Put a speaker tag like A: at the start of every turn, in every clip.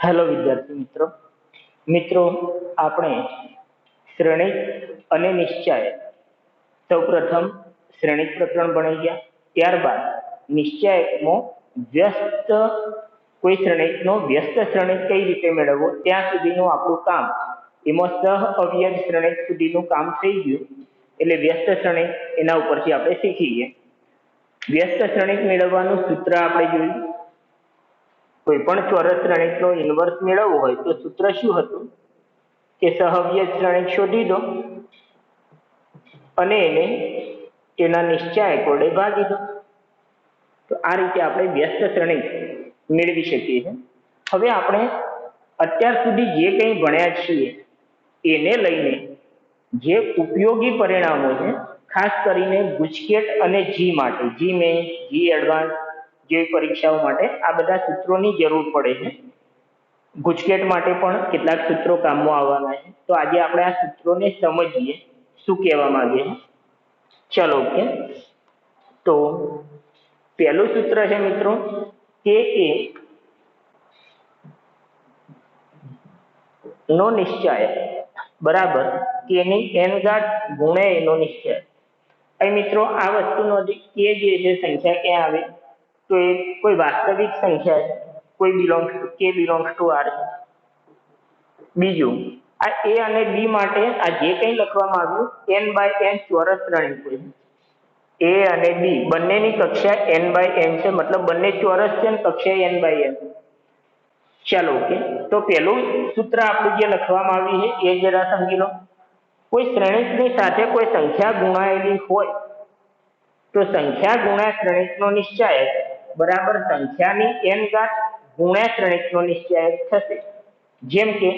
A: Hello વિદ્યાર્થી મિત્રો મિત્રો આપણે શ્રેણિક અને નિશ્ચય સૌપ્રથમ શ્રેણિક પ્રકરણ ભણી ગયા. ત્યારબાદ નિશ્ચયમાં વ્યસ્ત કોઈ શ્રેણિકનો વ્યસ્ત શ્રેણિક કઈ રીતે મેળવવો ત્યાં સુધીનું આપણું કામ એમાં સહ અવ્યય શ્રેણિક સુધીનું કામ થઈ ગયું. એટલે વ્યસ્ત શ્રેણિક એના ઉપરથી આપણે શીખી ગયા. વ્યસ્ત શ્રેણિક મેળવવાનું સૂત્ર આપણે જોયું. કોઈ પણ ચોરસ શ્રેણિકનો ઇન્વર્સ મેળવવો હોય તો સૂત્ર શું હતું કે સહવ્યય શ્રેણિક શોધી દો અને એને તેના નિશ્ચાયક વડે ભાગી દો. તો આ રીતે આપણે વ્યસ્ત શ્રેણિક મેળવી શકીએ છીએ. હવે આપણે અત્યાર સુધી જે કંઈ ભણ્યા છીએ એને લઈને જે ઉપયોગી પરિણામો છે, ખાસ કરીને ગુજકેટ અને જી માટે, જી મેઇન્સ, જી એડવાન્સ જેવી પરીક્ષાઓ માટે આ બધા સૂત્રોની જરૂર પડે છે. ગુજકેટ માટે પણ કેટલાક સૂત્રો કામમાં આવવાના છે. તો આજે આપણે આ સૂત્રોને સમજીએ શું કહેવા માંગે છે. ચલો ઓકે. તો પહેલું સૂત્ર છે મિત્રો કે એ નો નિશ્ચય બરાબર કે ની n ઘાત ગુણ્યા એનો નિશ્ચય. અહીં મિત્રો આ વસ્તુનો કે જે છે સંખ્યા ક્યાં આવે તો એ કોઈ વાસ્તવિક સંખ્યા છે, કોઈ બિલોંગ્સ ટુ આર છે. બીજું આ એ અને બી માટે આ જે કંઈ લખવામાં આવ્યું n બાય n ચોરસ શ્રેણિક છે. એ અને બી બંનેની કક્ષા n બાય n છે, મતલબ બંને ચોરસ છે ને કક્ષા n બાય n. ચાલો ઓકે. તો પહેલું સૂત્ર આપણું જે લખવામાં આવ્યું છે એ જરા સમજી લો. કોઈ શ્રેણિકની સાથે કોઈ સંખ્યા ગુણાયેલી હોય તો સંખ્યા ગુણ્યા શ્રેણિકનો નિશ્ચાયક બરાબર સંખ્યાની n ઘાત ગુણ્યા શ્રેણિકનો નિશ્ચાયક થશે. જેમ કે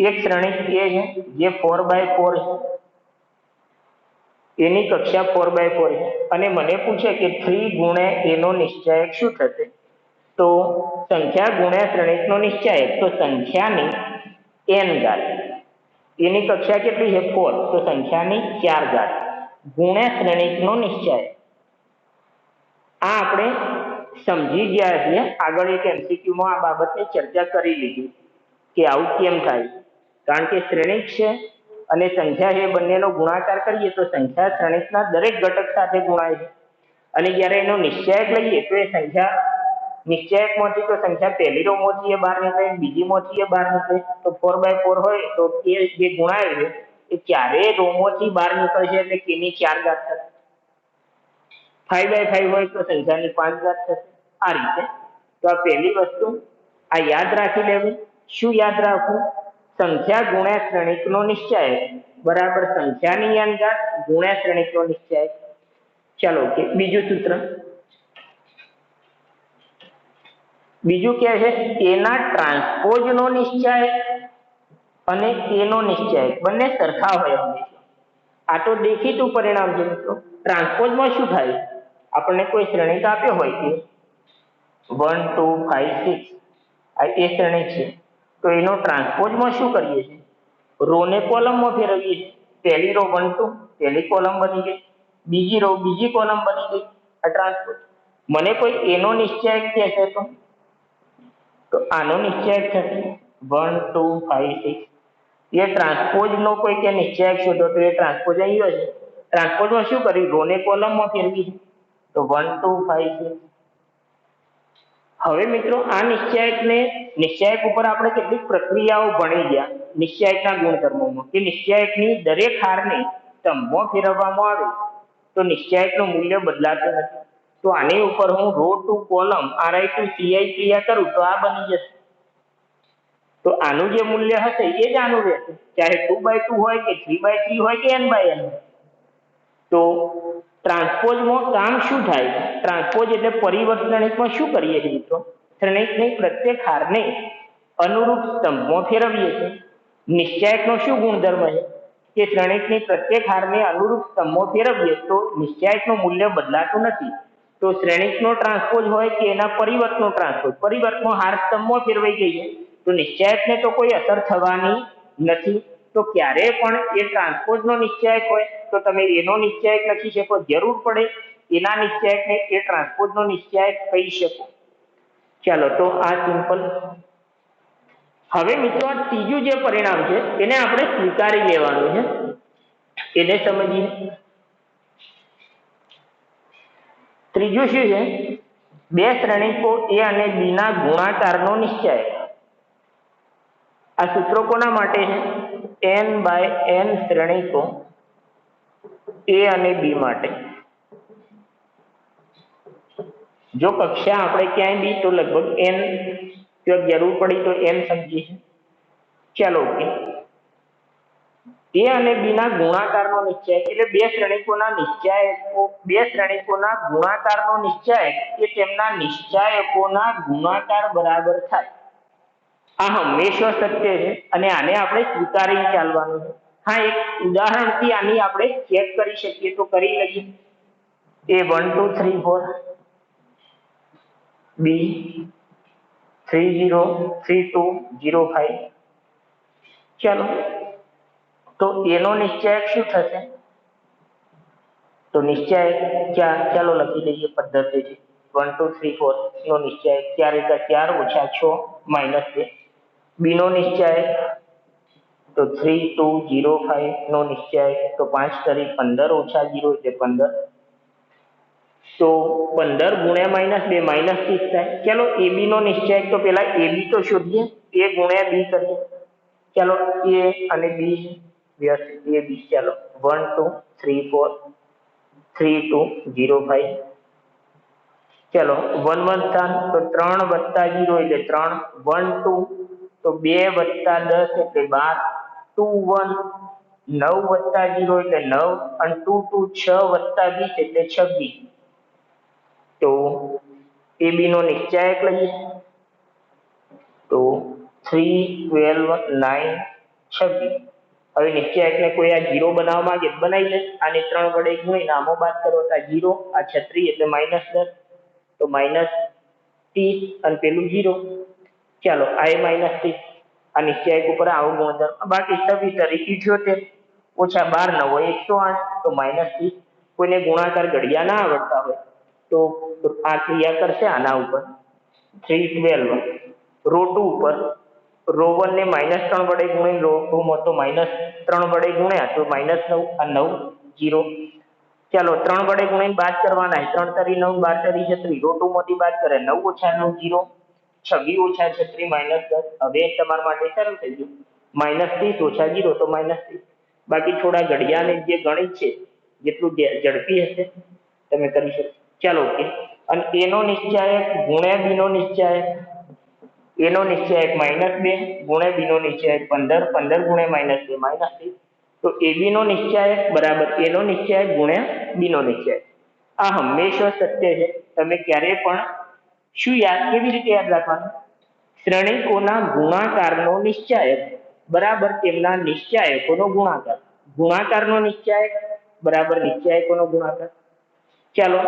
A: એક શ્રેણિક એ છે જે 4x4 છે, એની કક્ષા 4x4 છે અને મને પૂછે કે 3 ગુણ્યા એનો નિશ્ચાયક શું થશે. તો સંખ્યા ગુણ્યા શ્રેણિકનો નિશ્ચાયક તો સંખ્યાની n ઘાત, એની કક્ષા કેટલી છે 4, તો સંખ્યાની 4 ઘાત ગુણ્યા શ્રેણિકનો નિશ્ચાયક. આ આપણે સમજી ગયા છીએ. આગળ એક MCQમાં આ બાબતની ચર્ચા કરી લીધી કે આવું કેમ થાય. કારણ કે શ્રેણિક છે અને સંખ્યા છે, બંનેનો ગુણાકાર કરીએ તો સંખ્યા શ્રેણિકના દરેક ઘટક સાથે ગુણાય છે અને જ્યારે એનો નિશ્ચાયક લઈએ તો એ સંખ્યા નિશ્ચાયકમાંથી તો સંખ્યા પહેલી રોમાંથી એ બહાર નીકળે, બીજીમાંથી એ બહાર નીકળે. તો 4x4 હોય તો એ જે ગુણાય છે એ ચારેય રોમાંથી બહાર નીકળશે એટલે કેની 4 ઘાત થશે. 5x5 હોય તો સંખ્યાની 5 ઘાત થશે. આ રીતે. તો આ પહેલી વસ્તુ આ યાદ રાખી લેવી. શું યાદ રાખવું? સંખ્યા ગુણ્યા શ્રેણિકનો નિશ્ચાયક બરાબર સંખ્યાની n ઘાત ગુણ્યા શ્રેણિકનો નિશ્ચાયક. ચાલો ઓકે. બીજું સૂત્ર, બીજું કે છે એના ટ્રાન્સપોઝનો નિશ્ચાયક અને એનો નિશ્ચાયક બંને સરખા હોય હંમેશા. આ તો દેખીતું પરિણામ છે મિત્રો. ટ્રાન્સપોઝમાં શું થાય? આપણને કોઈ શ્રેણિક આપ્યો હોય કે 1 2 5 6 આ એ શ્રેણિક છે, તો એનો ટ્રાન્સપોઝમાં શું કરીએ છીએ? રોને કોલમમાં ફેરવીએ છીએ. પહેલી રો 1 2, પહેલી કોલમ બની ગઈ. બીજી રો બીજી કોલમ બની ગઈ. આ ટ્રાન્સપોઝ. મને કોઈ એનો નિશ્ચાયક કહેશે તો આનો નિશ્ચાયક થશે 1 2 5 6. એ ટ્રાન્સપોઝનો કોઈ કે નિશ્ચાયક શોધો તો એ ટ્રાન્સપોઝ અહીં હશે. ટ્રાન્સપોઝમાં શું કર્યું? રોને કોલમમાં ફેરવી તો 1 2 5 6. હવે મિત્રો આ નિશ્ચાયક ઉપર આપણે કેટલીક પ્રક્રિયાઓ ભણી ગયા નિશ્ચાયકના ગુણધર્મોમાં કે નિશ્ચાયકની દરેક હારને સ્તંભમાં ફેરવવામાં આવે તો નિશ્ચાયકનું મૂલ્ય બદલાતું નથી. તો આની ઉપર હું row to column RI to CI ક્રિયા કરું તો આ બની જશે. તો આનું જે મૂલ્ય હશે એ જ આનું રહેશે, ચાહે 2x2 હોય કે 3x3 હોય કે n/n. તો ટ્રાન્સપોઝમાં કામ શું થાય? ટ્રાન્સપોઝ એટલે પરિવર્ત શ્રેણિકમાં શું કરીએ છીએ મિત્રો? શ્રેણિકની પ્રત્યેક હારને અનુરૂપ સ્તંભમાં ફેરવીએ છીએ. નિશ્ચાયકનો શું ગુણધર્મ છે કે શ્રેણિકની પ્રત્યેક હારને અનુરૂપ સ્તંભમાં ફેરવીએ તો નિશ્ચાયકનું મૂલ્ય બદલાતું નથી. તો શ્રેણિકનો ટ્રાન્સપોઝ હોય કે એના પરિવર્તનો ટ્રાન્સપોઝ, પરિવર્તનો હાર સ્તંભમાં ફેરવાઈ ગઈ છે તો નિશ્ચાયકને તો કોઈ અસર થવાની નથી. તો ક્યારે પણ એ ટ્રાન્સપોઝનો નિશ્ચાયક હોય તો તમે એનો નિશ્ચાયક લખી શકો, જરૂર પડે એના નિશ્ચાયકને એ ટ્રાન્સપોઝનો નિશ્ચાયક કહી શકો. ચાલો તો આ સિમ્પલ હવે મિત્રો આ ત્રીજું જે પરિણામ છે એને આપણે સ્વીકારી લેવાનું છે, એને સમજીએ. ત્રીજું શું છે? બે શ્રેણીકો એ અને બી ના ગુણાકારનો નિશ્ચાયક. આ સૂત્રો કોના માટે છે? n/n શ્રેણીકો એ અને બી માટે. જો કક્ષા આપણે ક્યાંય બી તો લગભગ n, જો જરૂર પડી તો n સમજીએ. ચાલો ઓકે. એ અને બી ના ગુણાકારનો નિશ્ચાયક એટલે બે શ્રેણીકોના નિશ્ચાયકો, બે શ્રેણીકોના ગુણાકારનો નિશ્ચાયક એ તેમના નિશ્ચાયકોના ગુણાકાર બરાબર થાય. આ હંમેશા સત્ય છે અને આને આપણે સ્વીકારીને ચાલવાનું છે. હા, એક ઉદાહરણથી આની આપણે ચેક કરી શકીએ તો કરી લઈએ. એ 1 2 3 4, બી 3 0 3 2 0 5. ચાલો, તો એનો નિશ્ચાયક શું થશે? તો નિશ્ચાયક ચાલો લખી દઈએ પદ્ધતિથી. 1 2 3 4 નો નિશ્ચાયક 4 × 4 - 6 -2. બી નો નિશ્ચાયક તો 3 2 0 5 નો નિશ્ચાયક તો 5 × 15 - 0 એટલે 15. તો 15 × -2 -30 થાય. ચાલો એબી નો નિશ્ચાયક તો પેલા એબી તો શોધીએ, એ ગુણ્યા બી કરીએ. ચાલો એ અને બી વ્યસ્ત એ બી. ચાલો 1 2 3 4 3 2 0 5. ચાલો 1 1 3 તો 3 + 0 એટલે 3. 1 2 તો 2 + 10 એટલે 12. 2 1 9 + 0 એટલે 9 અને 2 2 6 + 20 એટલે 26. તો એબી નો નિશ્ચાયક લઈએ તો 3 12 9 26. હવે નિશ્ચાયકને કોઈ આ 0 બનાવવા માંગે બનાવી લે. આને 3 વડે ગુણીને આમાં બાદ કરો તો 0 આ 36 એટલે -10 તો -30 અને પેલું 0. ચાલો આ એ -30. આ નિશ્ચાયક ઉપર આવો ગુણધર્મ. બાકી 26 = 78 -12 9 108 તો -30. કોઈને ગુણાકાર ઘડિયા ના આવડતા હોય તો આ ક્રિયા કરશે આના ઉપર. 3 12 રો 2 ઉપર રો 1 ને -3 વડે ગુણીને રો 2 માં તો -3 વડે ગુણ્યા તો -9 આ 9 0. ચાલો 3 વડે ગુણીને બાદ કરવાના. 3 તરી 9 12 તરી 36 રો 2 માંથી બાદ કરે 9 - 9 0 26 - 36 -10. હવે તમારા માટે સરળ થઈ ગયું. -30 - 0 તો -30. બાકી થોડા ઘડિયાને જે ગણિત છે જેટલું ઝડપી હશે તમે કરી શકો. ચાલો ઓકે. અને એનો નિશ્ચાયક ગુણ્યા બી નો નિશ્ચાયક, એનો નિશ્ચાયક -2 ગુણ્યા બી નો નિશ્ચાયક 15 15 ગુણ્યા -2 -30. તો એબી નો નિશ્ચાયક બરાબર એનો નિશ્ચાયક ગુણ્યા બી નો નિશ્ચાયક. આ હંમેશા સત્ય છે. તમે ક્યારેય પણ શું કેવી રીતે યાદ રાખવાનું? શ્રેણીકોના ગુણાકારનો નિશ્ચાયક બરાબર તેમના નિશ્ચાયકોનો ગુણાકાર. ગુણાકારનો નિશ્ચાયક બરાબર નિશ્ચાયકોનો ગુણાકાર. ચાલો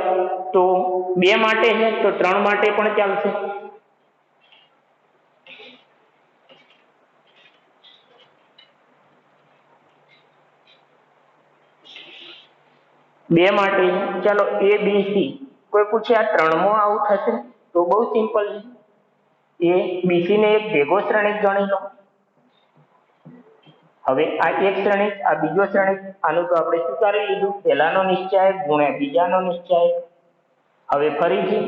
A: તો 2 માટે છે તો 3 માટે પણ ચાલશે. બે માટે ચાલો એ બી સી. કોઈ પૂછે આ 3 માં આવું થશે તો બહુ સિમ્પલ છે. એ બીસી ને એક ભેગો શ્રેણિક ગણી લો. હવે આ એક શ્રેણિક આ બીજો શ્રેણિક, આનું તો આપણે સ્વીકારી લીધું. પહેલાનો નિશ્ચાયક ગુણ્યા બીજાનો નિશ્ચાયક. હવે ફરીથી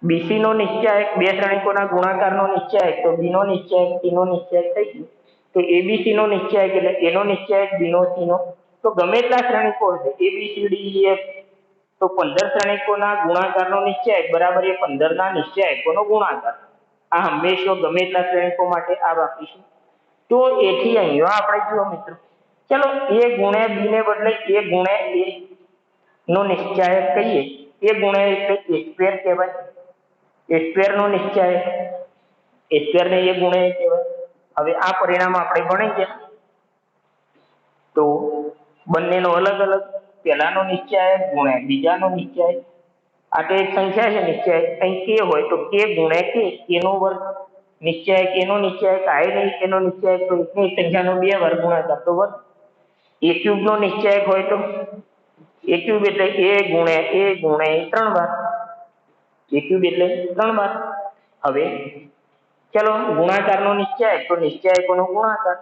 A: બીસી નો નિશ્ચાયક બે શ્રેણિકોના ગુણાકારનો નિશ્ચાયક તો બી નો નિશ્ચાયક સી નો નિશ્ચાયક થઈ ગયું. તો એબીસી નો નિશ્ચાયક એટલે એનો નિશ્ચાયક બી નો સી નો. તો ગમે એટલા શ્રેણિકો છે એબીસીડી એફ તો 15 શ્રેણિકોના ગુણાકારનો નિશ્ચાયક બરાબર એ 15 ના નિશ્ચાયકોનો ગુણાકાર. આ હંમેશા ગમે એટલા શ્રેણિકો માટે આ વાપરીશું. તો એથી અહીંયા આપણે જુઓ મિત્રો, ચલો એ ગુણ્યા બી ને બદલે એ ગુણ્યા એ નો નિશ્ચાયક કહીએ. એ ગુણ્યા એટલે એ સ્ક્વેર કહેવાય. એ સ્ક્વેર નો નિશ્ચાયક એ સ્ક્વેર ને એ ગુણ્યા કહેવાય. હવે આ પરિણામ આપણે ગણી ગયા તો બંનેનો અલગ અલગ. પહેલાનો નિશ્ચાયક ગુણ્યા બીજાનો નિશ્ચાયક. આ તો એક સંખ્યા છે નિશ્ચાયક. અહીં કે હોય તો કે ગુણ્યા કે એનો વર્ગ. નિશ્ચાયક એનો નિશ્ચાયક આય નહીં એનો નિશ્ચાયક તો એકની સંખ્યાનો 2 વાર ગુણાકાર તો વર્ગ. એ ક્યુબ નો નિશ્ચાયક હોય તો એ ક્યુબ એટલે એ ગુણ્યા 3 વાર. એ ક્યુબ એટલે 3 વાર. હવે ચલો ગુણાકારનો નિશ્ચયાંક તો નિશ્ચયાંકોનો ગુણાકાર,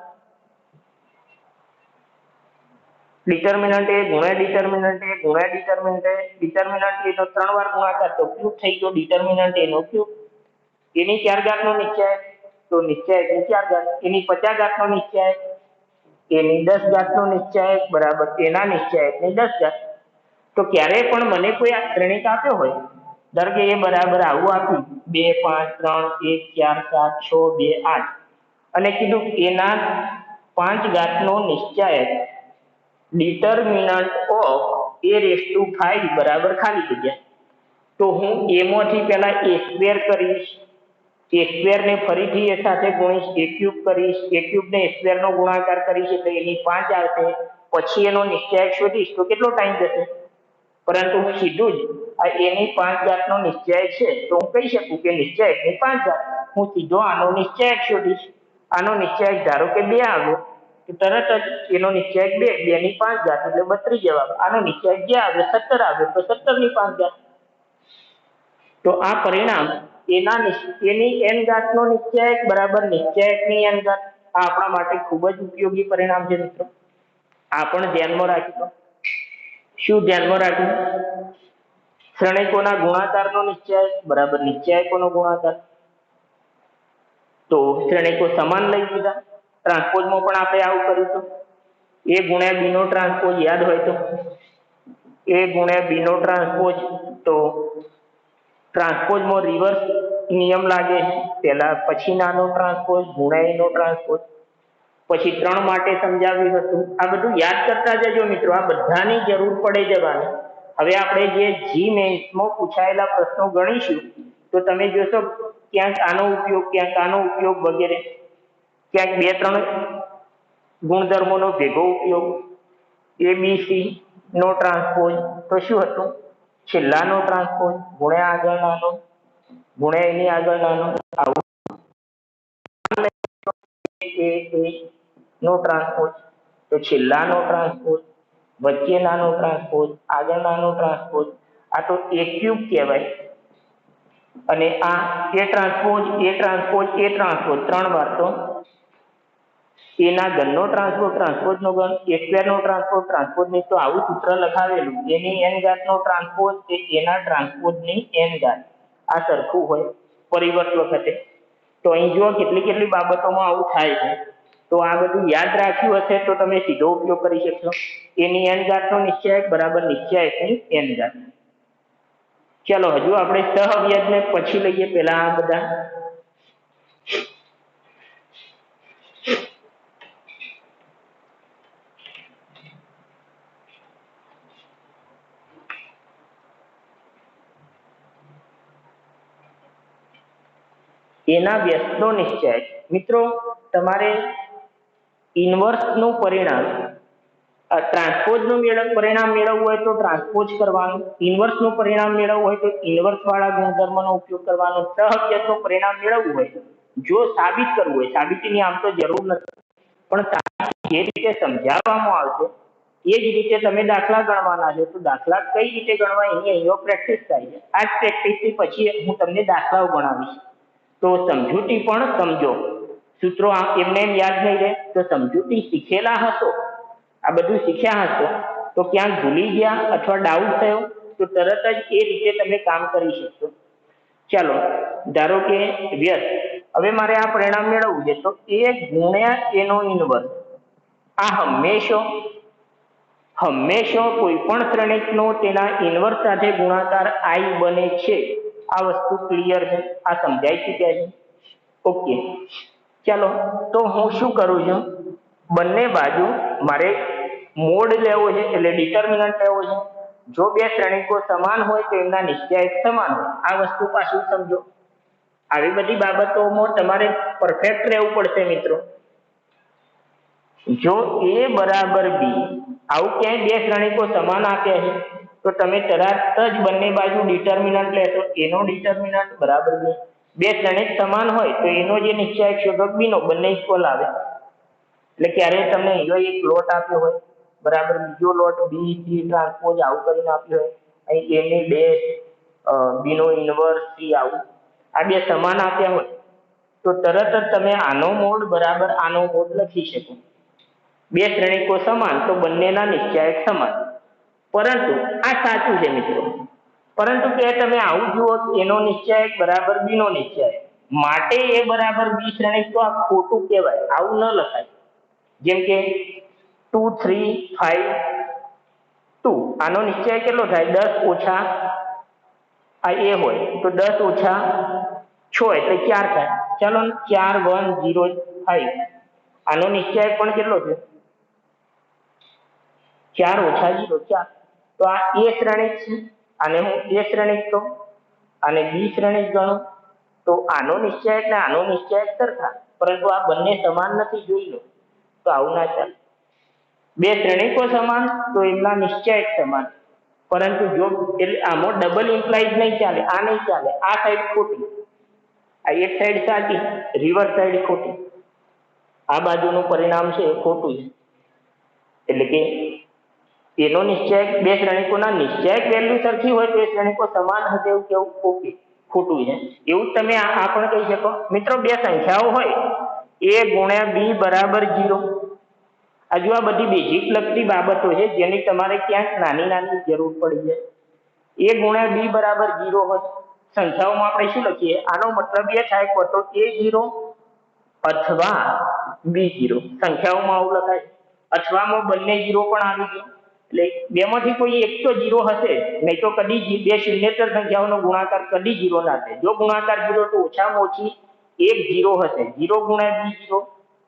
A: ડિટર્મિનન્ટ એ ગુણ્યા ડિટર્મિનન્ટ એ ગુણ્યા ડિટર્મિનન્ટ એ, ડિટર્મિનન્ટ એ તો 3 વાર ગુણાકાર તો ક્યુબ થઈ ગયો ડિટર્મિનન્ટ એનો ક્યુબ, એની 4 ઘાતનો નિશ્ચયાંક તો નિશ્ચયાંકની 4 ઘાત, એની 50 ઘાતનો નિશ્ચયાંક, એની 10 ઘાતનો નિશ્ચયાંક બરાબર એના નિશ્ચયાંકની 10 ઘાત. તો ક્યારે પણ મને કોઈ આ શ્રેણિક આપ્યો હોય, ધારો કે એ બરાબર આવું આપ્યું 2 5 3 1 4 7 6 2 8 અને કીધું એના 5 ઘાતનો નિશ્ચયાંક ડિટર્મિનન્ટ ઓફ a⁵ બરાબર ખાલી જગ્યા, તો હું એમાંથી પહેલા a સ્ક્વેર કરીશ, a સ્ક્વેર ને ફરીથી એ સાથે ગુણીશ, a ક્યુબ કરીશ, a ક્યુબ ને a સ્ક્વેર નો ગુણાકાર કરીશ એટલે એની 5 આવશે, પછી એનો નિશ્ચયાંક શોધીશ તો કેટલો ટાઈમ જશે, પરંતુ હું સીધું જ આ એની 5 ઘાતનો નિશ્ચયાંક છે તો હું કહી શકું કે નિશ્ચયાંકની 5 ઘાત, હું સીધો આનો નિશ્ચયાંક શોધીશ, આનો નિશ્ચયાંક ધારો કે 2 આવ્યો તો તરત જ એનો નિશ્ચયાંક 2 ની 5 ઘાત એટલે 32 જવાબ, આનો નિશ્ચયાંક જે આવે 17 આવ્યો તો 17 ની 5 ઘાત. તો આ પરિણામ એની n ઘાતનો નિશ્ચયાંક બરાબર નિશ્ચયાંકની n ઘાત, આ આપણા માટે ખૂબ જ ઉપયોગી પરિણામ છે મિત્રો. આ પણ ધ્યાનમાં રાખીશું. શું ધ્યાનમાં રાખવું? શ્રેણિકોના ગુણાકારનો નિશ્ચયાંક બરાબર નિશ્ચયાંકોનો ગુણાકાર. તો શ્રેણિકો સમાન લઈ લીધા, ટ્રાન્સપોઝમાં પણ આપણે આવું કરીશું. a ગુણ્યા b નો ટ્રાન્સપોઝ યાદ હોય તો a ગુણ્યા b નો ટ્રાન્સપોઝ, તો ટ્રાન્સપોઝમાં રિવર્સ નિયમ લાગે, પહેલા પછી નાનો ટ્રાન્સપોઝ ગુણ્યા એનો ટ્રાન્સપોઝ, પછી 3 માટે સમજાવ્યું હતું. આ બધું યાદ કરતા જજો મિત્રો, આ બધાની જરૂર પડે જવાની. હવે આપણે જે જી મેન્સમાં પૂછાયેલા પ્રશ્નો ગણીશું તો તમે જોશો ક્યાંક આનો ઉપયોગ, ક્યાંક આનો ઉપયોગ વગેરે, ક્યાંક 2-3 ગુણધર્મોનો ભેગો ઉપયોગ, ABC નો ટ્રાન્સપોઝ તો શું હતું, છેલ્લાનો ટ્રાન્સપોઝ ગુણ્યા આગળનાનો ગુણ્યા એની આગળનાનો, આવું નો ટ્રાન્સપોઝ તો છેલ્લાનો ટ્રાન્સપોઝ, વચ્ચેનાનો ટ્રાન્સપોઝ, આગળનાનો ટ્રાન્સપોઝ, આ તો a ક્યુબ કહેવાય. અને આ a transpose a transpose a transpose 3 વાર તો એના ઘનનો ટ્રાન્સપોઝ ટ્રાન્સપોઝનો ઘન, a સ્ક્વેરનો ટ્રાન્સપોઝ ટ્રાન્સપોઝની, તો આવું સૂત્ર લખાવેલું, એની n ઘાતનો ટ્રાન્સપોઝ એ એના ટ્રાન્સપોઝની n ઘાત, આ સરખું હોય પરિવર્ત વખતે. તો અહીં જુઓ કેટલી બાબતોમાં આવું થાય છે. તો આ બધું યાદ રાખ્યું હશે તો તમે સીધો ઉપયોગ કરી શકશો. એની n ઘાતનો નિશ્ચયાંક બરાબર નિશ્ચયાંકની n ઘાત. ચલો હજુ આપણે સહવ્યાજને પછી લઈએ, પહેલા આ બધા એના વ્યસ્તનો નિશ્ચયાંક. મિત્રો તમારે ઇન્વર્સનું પરિણામ, ટ્રાન્સપોઝનું પરિણામ મેળવવું હોય તો ટ્રાન્સપોઝ કરવાનું, ઇન્વર્સનું પરિણામ મેળવવું હોય તો ઇન્વર્સ વાળા ગુણધર્મનો ઉપયોગ કરવાનો, સહવ્યાજનું પરિણામ મેળવવું હોય, જો સાબિત કરવું હોય, સાબિતીની આમ તો જરૂર નથી, પણ જે રીતે સમજાવવામાં આવશે એ જ રીતે તમે દાખલા ગણવાના છો. તો દાખલા કઈ રીતે ગણવા એની અહીંયા પ્રેક્ટિસ થાય છે. આ જ પ્રેક્ટિસથી પછી હું તમને દાખલાઓ ગણાવીશ. તો સમજૂતી પણ સમજો, સૂત્રો એમને એમ યાદ નહીં રહે, તો સમજૂતી શીખેલા હશો, આ બધું શીખ્યા હશો, તો ક્યાંક ભૂલી ગયા અથવા ડાઉટ થયો તો તરત જ એ રીતે તમે કામ કરી શકશો. ચાલો ધારો કે વ્યસ્ત, હવે મારે આ પરિણામ મેળવવું છે તો a ગુણ્યા એનો ઇન્વર્સ, આ હંમેશા કોઈ પણ શ્રેણિકનો તેના ઇન્વર્સ સાથે ગુણાકાર i બને છે. આ વસ્તુ ક્લિયર છે, આ સમજાઈ ચૂક્યા છે? ઓકે. ચાલો તો હું શું કરું છું, બંને બાજુ મારે મોડ લેવો છે એટલે ડિટર્મિનન્ટ લેવો છે. જો બે શ્રેણિકો સમાન હોય તો એમના નિશ્ચયાંક સમાન હોય. આ વસ્તુ પાછું સમજો. આવી બધી બાબતોમાં તમારે પરફેક્ટ રહેવું પડશે મિત્રો. જો a બરાબર b આવું ક્યાંય બે શ્રેણિકો સમાન આપ્યા છે તો તમે તરત જ બંને બાજુ ડિટર્મિનન્ટ લેશો, એનો ડિટર્મિનન્ટ બરાબર બે શ્રેણિક સમાન હોય તો એનો જે નિશ્ચયાંક શોધો b નો, બંને ઇક્વલ આવે. એટલે ક્યારે તમને અહીંયા એક લોટ આપ્યો હોય બરાબર, બીજો લોટ b c ટ્રાન્સપોઝ આવું કરીને આપ્યો હોય, અહીં a ની ડેશ b નો ઇન્વર્સ c આવું, આ બે સમાન આપ્યા હોય તો તો તરત જ તમે આનો મોડ બરાબર આનો મોડ લખી શકો. બે શ્રેણીકો સમાન તો બંનેના નિશ્ચાયક સમાન. પરંતુ આ સાચું છે મિત્રો. પરંતુ કે તમે આવું જુઓ એનો નિશ્ચાયક બરાબર બી નો નિશ્ચાયક, માટે એ બરાબર બી શ્રેણીક, તો આ ખોટું કહેવાય, આવું ન લખાય. જેમ કે 2 3 5 2, આનો નિશ્ચાયક કેટલો થાય? 10 ઓછા આ એ હોય તો 10 ઓછા 6 એટલે 4 થાય. ચાલો 4 1 0 5, આનો નિશ્ચાયક પણ કેટલો છે? 4 ઓછા 0 4. તો આ એ શ્રેણીક છે, આને હું એ શ્રેણીક કહું, અને બી શ્રેણીક ગણું, તો આનો નિશ્ચાયક ને આનો નિશ્ચાયક સરખા, પરંતુ આ બંને સમાન નથી, જોઈ લો. તો આવું ના ચાલે. બે શ્રેણીકો સમાન તો એમના નિશ્ચાયક સમાન, પરંતુ જો એટલે આમાં ડબલ ઇમ્પ્લાઇઝ નહીં ચાલે, આ નહીં ચાલે. આ સાઈડ ખોટી, આ એક સાઈડ સાચી, રિવર્સ સાઈડ ખોટી. આ બાજુનું પરિણામ છે એ ખોટું છે. એટલે કે એનો નિશ્ચાયક, બે શ્રેણીકોના નિશ્ચાયક વેલ્યુ સરખી હોય તો એ શ્રેણીકો સમાન હશે એવું કેવું ઓકે ખોટું છે. એવું તમે આ પણ કહી શકો. મિત્રો બે સંખ્યાઓ હોય a ગુણ્યા b બરાબર 0. આ જો આ બધી બેઝિક લગતી બાબતો છે જેની તમારે ક્યાંક નાની નાની જરૂર પડી જાય. a ગુણ્યા b બરાબર 0 હોય સંખ્યાઓમાં આપણે શું લખીએ? આનો મતલબ એ થાય કે તો a0 અથવા b0. સંખ્યાઓમાં આવું લખાય. અથવામાં બંને 0 પણ આવી ગયો, એટલે બેમાંથી કોઈ એક તો 0 હશે, નહીં તો કદી બે શૂન્યેતર સંખ્યાઓનો ગુણાકાર કદી 0 ના થાય. જો ગુણાકાર 0 તો ઓછામાં ઓછી એક 0 હશે. 0 ગુણ્યા b0,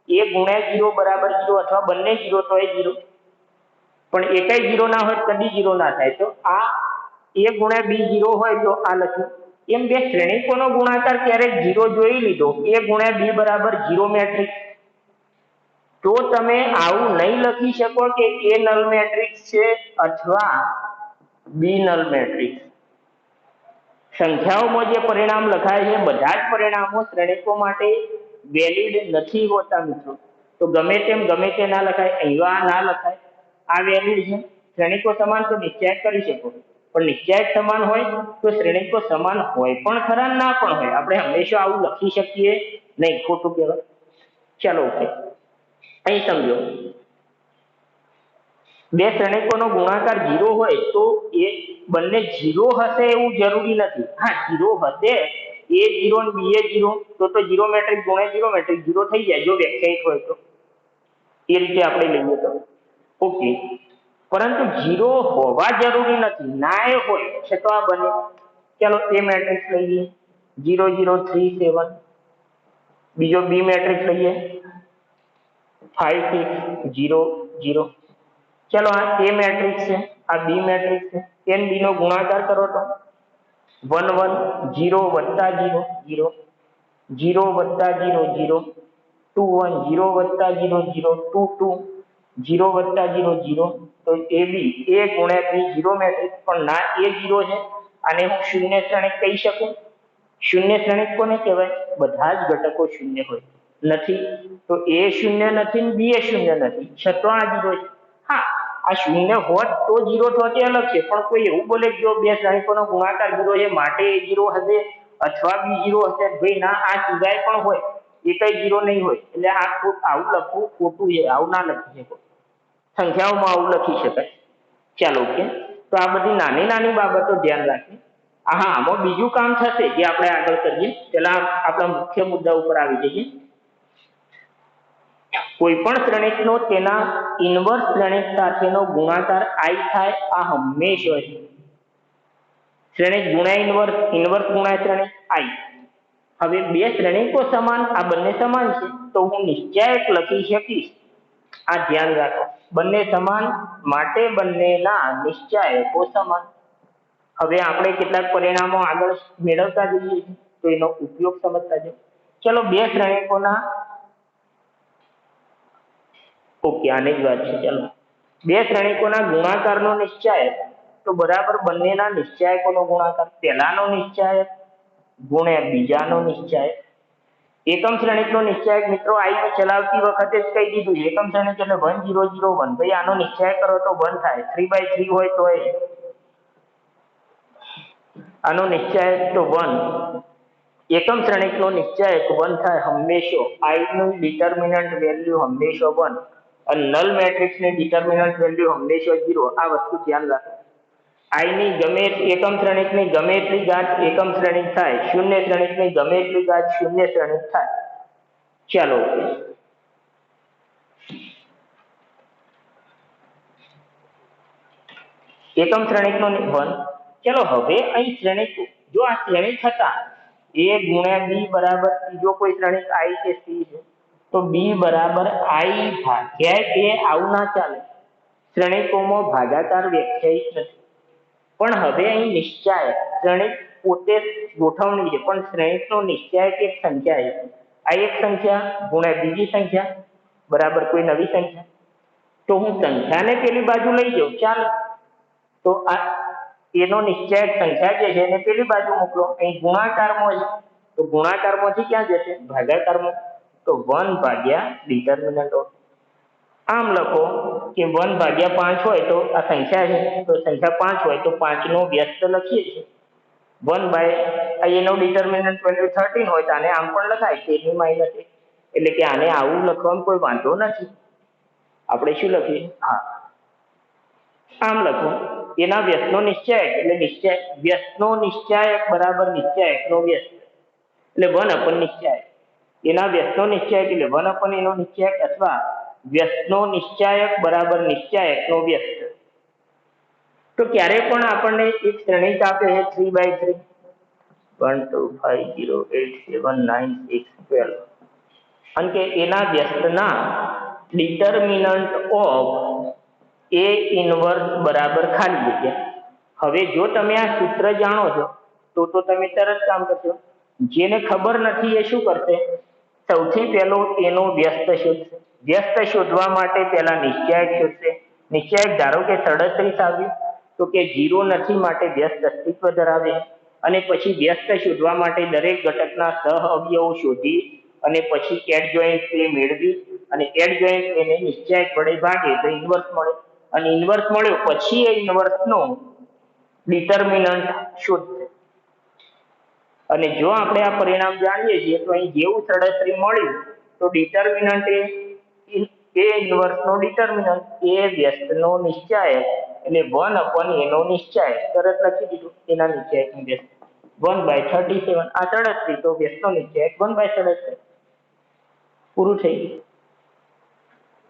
A: a ગુણ્યા 0 બરાબર 0, અથવા બંને 0 તો એ 0, પણ એકાઈ 0 ના હોય કદી 0 ના થાય. તો આ a ગુણ્યા b0 હોય તો આ લખ્યું. એમ બે શ્રેણીકોનો ગુણાકાર ક્યારેક 0 જોઈ લીધો, a ગુણ્યા b બરાબર 0 મેટ્રિક્સ, તો તમે આવું નહીં લખી શકો કે a નલ મેટ્રિક્સ છે અથવા b નલ મેટ્રિક્સ. સંખ્યાઓમાં જે પરિણામ લખાય છે બધા જ પરિણામો શ્રેણીકો માટે વેલિડ નથી હોતા મિત્રો. તો ગમે તેમ ગમે તે ના લખાય, અહીંયા ના લખાય. આ વેલિડ છે. શ્રેણીકો સમાન તો નિશ્ચાયક કરી શકો, પણ નિશ્ચાયક સમાન હોય તો શ્રેણીકો સમાન હોય પણ ખરા, ના પણ હોય. આપણે હંમેશા આવું લખી શકીએ નહીં, ખોટું કહેવાય. ચાલો ઓકે, અહીં સમજો. બે શ્રેણીકોનો ગુણાકાર 0 હોય તો એ બંને 0 હશે એવું જરૂરી નથી. હા, 0 હશે, a0 ને b0, તો 0 મેટ્રિક્સ ગુણ્યા 0 મેટ્રિક્સ 0 થઈ જાય જો વ્યાખ્યાયિત હોય તો. એ રીતે આપણે લઈએ તો ઓકે. પરંતુ 0 હોવા જરૂરી નથી, ના એ હોય છે તો આ બને. ચાલો a મેટ્રિક્સ લઈએ 0 0 3 7. બીજો b મેટ્રિક્સ લઈએ 5 6 0 0. ચલો આ a મેટ્રિક્સ છે, આ b મેટ્રિક્સ છે. n b નો ગુણાકાર કરો તો 1 1 0 વત્તા 0 0 0 વત્તા 0 0 2 1 0 વત્તા 0 0 2 2 0 વત્તા 0 0. તો a b, a ગુણ્યા b 0 મેટ્રિક્સ, પણ ના a 0 છે. આને હું શૂન્ય શ્રેણીક કહી શકું? શૂન્ય શ્રેણીક કોને કહેવાય? બધા જ ઘટકો શૂન્ય હોય. નથી તો a શૂન્ય નથી ને b એ શૂન્ય નથી, છતાં આ 0 છે. હા, આ શૂન્ય હોત તો 0 તો તે અલગ છે, પણ કોઈ એવું બોલે કે જો બે શ્રેણીકોનો ગુણાકાર 0 છે માટે a 0 હશે અથવા b 0 હશે, ભાઈ ના, આ સિવાય પણ હોય, એ કઈ 0 નહીં હોય. એટલે આ આવું લખવું ખોટું છે, આવું ના લખી શકો. સંખ્યાઓમાં આવું લખી શકાય. ચાલો ઓકે. તો આ બધી નાની નાની બાબતો ધ્યાન રાખી. હા, આમાં બીજું કામ થશે જે આપણે આગળ કરીએ. પહેલા આપણા મુખ્ય મુદ્દા ઉપર આવી જઈએ. કોઈ પણ શ્રેણીકનો તેના ઇનવર્સ શ્રેણીક સાથેનો ગુણાકાર i થાય, આ હંમેશા છે. શ્રેણીક ગુણ્યા ઇનવર્સ, ઇનવર્સ ગુણ્યા શ્રેણીક i. હવે બે શ્રેણીકો સમાન, આ બંને સમાન છે તો હું નિશ્ચાયક લખી શકીશ. આ ધ્યાન રાખો, બંને સમાન માટે બંનેના નિશ્ચાયકો સમાન. હવે આપણે કેટલાક પરિણામો આગળ મેળવતા જઈએ તો એનો ઉપયોગ સમજતા જઈએ. ચલો બે શ્રેણીકોના ઓકે, આની જ વાત છે. ચાલો બે શ્રેણીકોના ગુણાકારનો નિશ્ચાયક તો બરાબર બંનેના નિશ્ચાયકોનો ગુણાકાર. પહેલાનો નિશ્ચાયક ગુણ્યા બીજાનો નિશ્ચાયક. એકમ શ્રેણીકનો નિશ્ચાયક મિત્રો આઈ ચલાવતી વખતે જ કહી દીધું છે. એકમ શ્રેણીક એટલે 1 0 0 1. ભાઈ આનો નિશ્ચાયક કરો તો 1 થાય. 3/3 હોય તો આનો નિશ્ચાયક તો 1. એકમ શ્રેણિકનો નિશ્ચાયક 1 થાય હંમેશા I નું ડિટર્મિનન્ટ વેલ્યુ હંમેશા 1 અને નલ મેટ્રિક્સની ડિટર્મિનન્ટ વેલ્યુ હંમેશા 0. આ વસ્તુ ધ્યાન રાખો. I ની ગમે એકમ શ્રેણિકની ગમે એટલી ઘાત એકમ શ્રેણિક થાય, શૂન્ય શ્રેણિકની ગમે એટલી ઘાત શૂન્ય શ્રેણિક થાય. ચાલો એકમ શ્રેણિકનો 1. ચલો હવે અહીં શ્રેણિક, જો આ શ્રેણિક હતા a ગુણ્યા b બરાબર ત્રીજો કોઈ શ્રેણિક I કે c છે, તો b બરાબર I ભાગ્યા a આવું ના ચાલે. શ્રેણિકોમાં ભાગાકાર વ્યાખ્યાયિત નથી. પણ હવે અહીં નિશ્ચાયક શ્રેણિક પોતે ગોઠવણી છે, પણ શ્રેણિકનો નિશ્ચાયક એક સંખ્યા છે. આ એક સંખ્યા ગુણ્યા બીજી સંખ્યા બરાબર કોઈ નવી સંખ્યા. તો હું સંખ્યાને પેલી બાજુ લઈ જાઉં, ચાલો. તો આ એનો નિશ્ચાયક સંખ્યા જે છે એને પેલી બાજુ મોકલો. અહીં ગુણાકારમાં છે, તો ગુણાકારમાંથી ક્યાં જશે? ભાગાકારમાં. તો 1 ભાગ્યા ડિટર્મિનન્ટ ઓફ. આમ લખો કે 1 ભાગ્યા 5 હોય તો આ સંખ્યા છે, તો સંખ્યા 5 હોય તો 5 નો વ્યસ્ત લખીએ છીએ 1 બાય એનો ડિટર્મિનન્ટ વેલ્યુ 13 હોય તો આને આમ પણ લખાય 13 ની માઇનસ 1. એટલે કે આને આવું લખવામાં કોઈ વાંધો નથી. આપણે શું લખીએ? હા, આમ લખો એના વ્યસ્તનો નિશ્ચાયક એટલે વ્યસ્તનો નિશ્ચાયક બરાબર નિશ્ચાયકનો વ્યસ્ત એટલે 1 નિશ્ચાયક. એના વ્યસ્તનો નિશ્ચાયક એટલે 1 એનો નિશ્ચાયક અથવા વ્યસ્તનો નિશ્ચાયક બરાબર નિશ્ચાયકનો વ્યસ્ત. તો ક્યારે પણ આપણને એક શ્રેણિક આપે છે 3/3 1 2 5 0 8 7 9 6 12 અને કે એના વ્યસ્તના ડિટર્મિનન્ટ ઓફ a ઇનવર્સ બરાબર ખાલી જગ્યા. હવે જો તમે આ સૂત્ર જાણો છો તો તમે તરત કામ કરશો. જેને ખબર નથી એ શું કરશે? સૌથી પહેલો એનો વ્યસ્ત શોધશે. વ્યસ્ત શોધવા માટે પહેલા નિશ્ચાયક શોધશે. નિશ્ચાયક ધારો કે 37 આવ્યું તો કે 0 નથી માટે વ્યસ્ત અસ્તિત્વ ધરાવે. અને પછી વ્યસ્ત શોધવા માટે દરેક ઘટકના સહ અવયવો શોધી અને પછી એડજોઇન્ટ એ મેળવી અને એડજોઇન્ટ એને નિશ્ચાયક વડે ભાગે તો ઇન્વર્સ મળે. અને ઇન્વર્સ મળ્યો પછી એ ઇન્વર્સનો ડિટર્મિનન્ટ શોધશે. અને જો આપણે આ પરિણામ જાણીએ છીએ તો અહીં જેવું 37 મળ્યું તો ડિટર્મિનન્ટ એ ઇન્વર્સનો ડિટર્મિનન્ટ એ વ્યસ્તનો નિશ્ચાયક એટલે 1 એનો નિશ્ચાયક તરત લખી દીધું. એના નિશ્ચાયકનું વ્યસ્ત 1/37. આ 37 તો વ્યસ્તનો નિશ્ચાયક 1/37 પૂરું થઈ ગયું.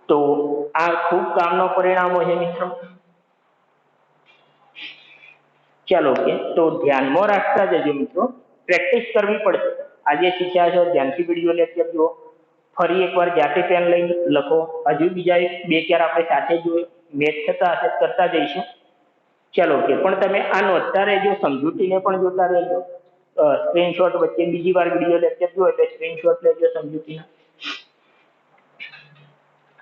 A: તો આ ખૂબ કામનો પરિણામો છે મિત્રો. ચાલો કે તો ધ્યાનમાં રાખતા જજો મિત્રો, પ્રેક્ટિસ કરવી પડશે. આજે શીખ્યા છો ધ્યાનથી વિડીયો લેક્ચર જુઓ, ફરી એકવાર જાતે પેન લઈને લખો. હજુ બીજા 2-4 આપણે સાથે જોઈએ, મેચ થતા હશે કરતા જઈશું. ચાલો કે પણ તમે આ નોંધતા રહેજો, સમજૂતીને પણ જોતા રહેજો. સ્ક્રીનશોટ વચ્ચે બીજી વાર વિડીયો લેક્ચર જુઓ એટલે સ્ક્રીનશોટ લેજો સમજૂતીના.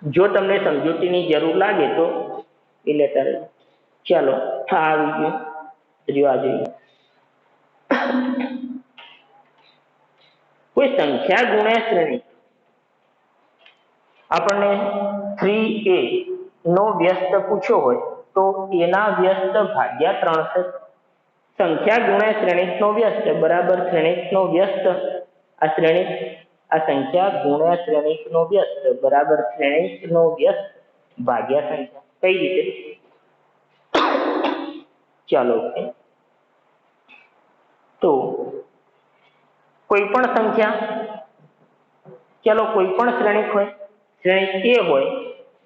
A: જો તમને સમજૂતીની જરૂર લાગે તો એ લેતા રહેજો. ચાલો આ આવી ગયું. હજુ આ જોઈએ. કોઈ સંખ્યા ગુણ્યા શ્રેણી આપણને 3a નો વ્યસ્ત પૂછ્યો હોય તો એના વ્યસ્ત ભાગ્યા 63. સંખ્યા ગુણ્યા શ્રેણિકનો વ્યસ્ત બરાબર શ્રેણિકનો વ્યસ્ત. આ શ્રેણિક, આ સંખ્યા ગુણ્યા શ્રેણિકનો વ્યસ્ત બરાબર શ્રેણિકનો વ્યસ્ત ભાગ્યા સંખ્યા. કઈ રીતે? ચાલો તો કોઈ પણ સંખ્યા, ચાલો કોઈ પણ શ્રેણિક હોય, શ્રેણિક એ હોય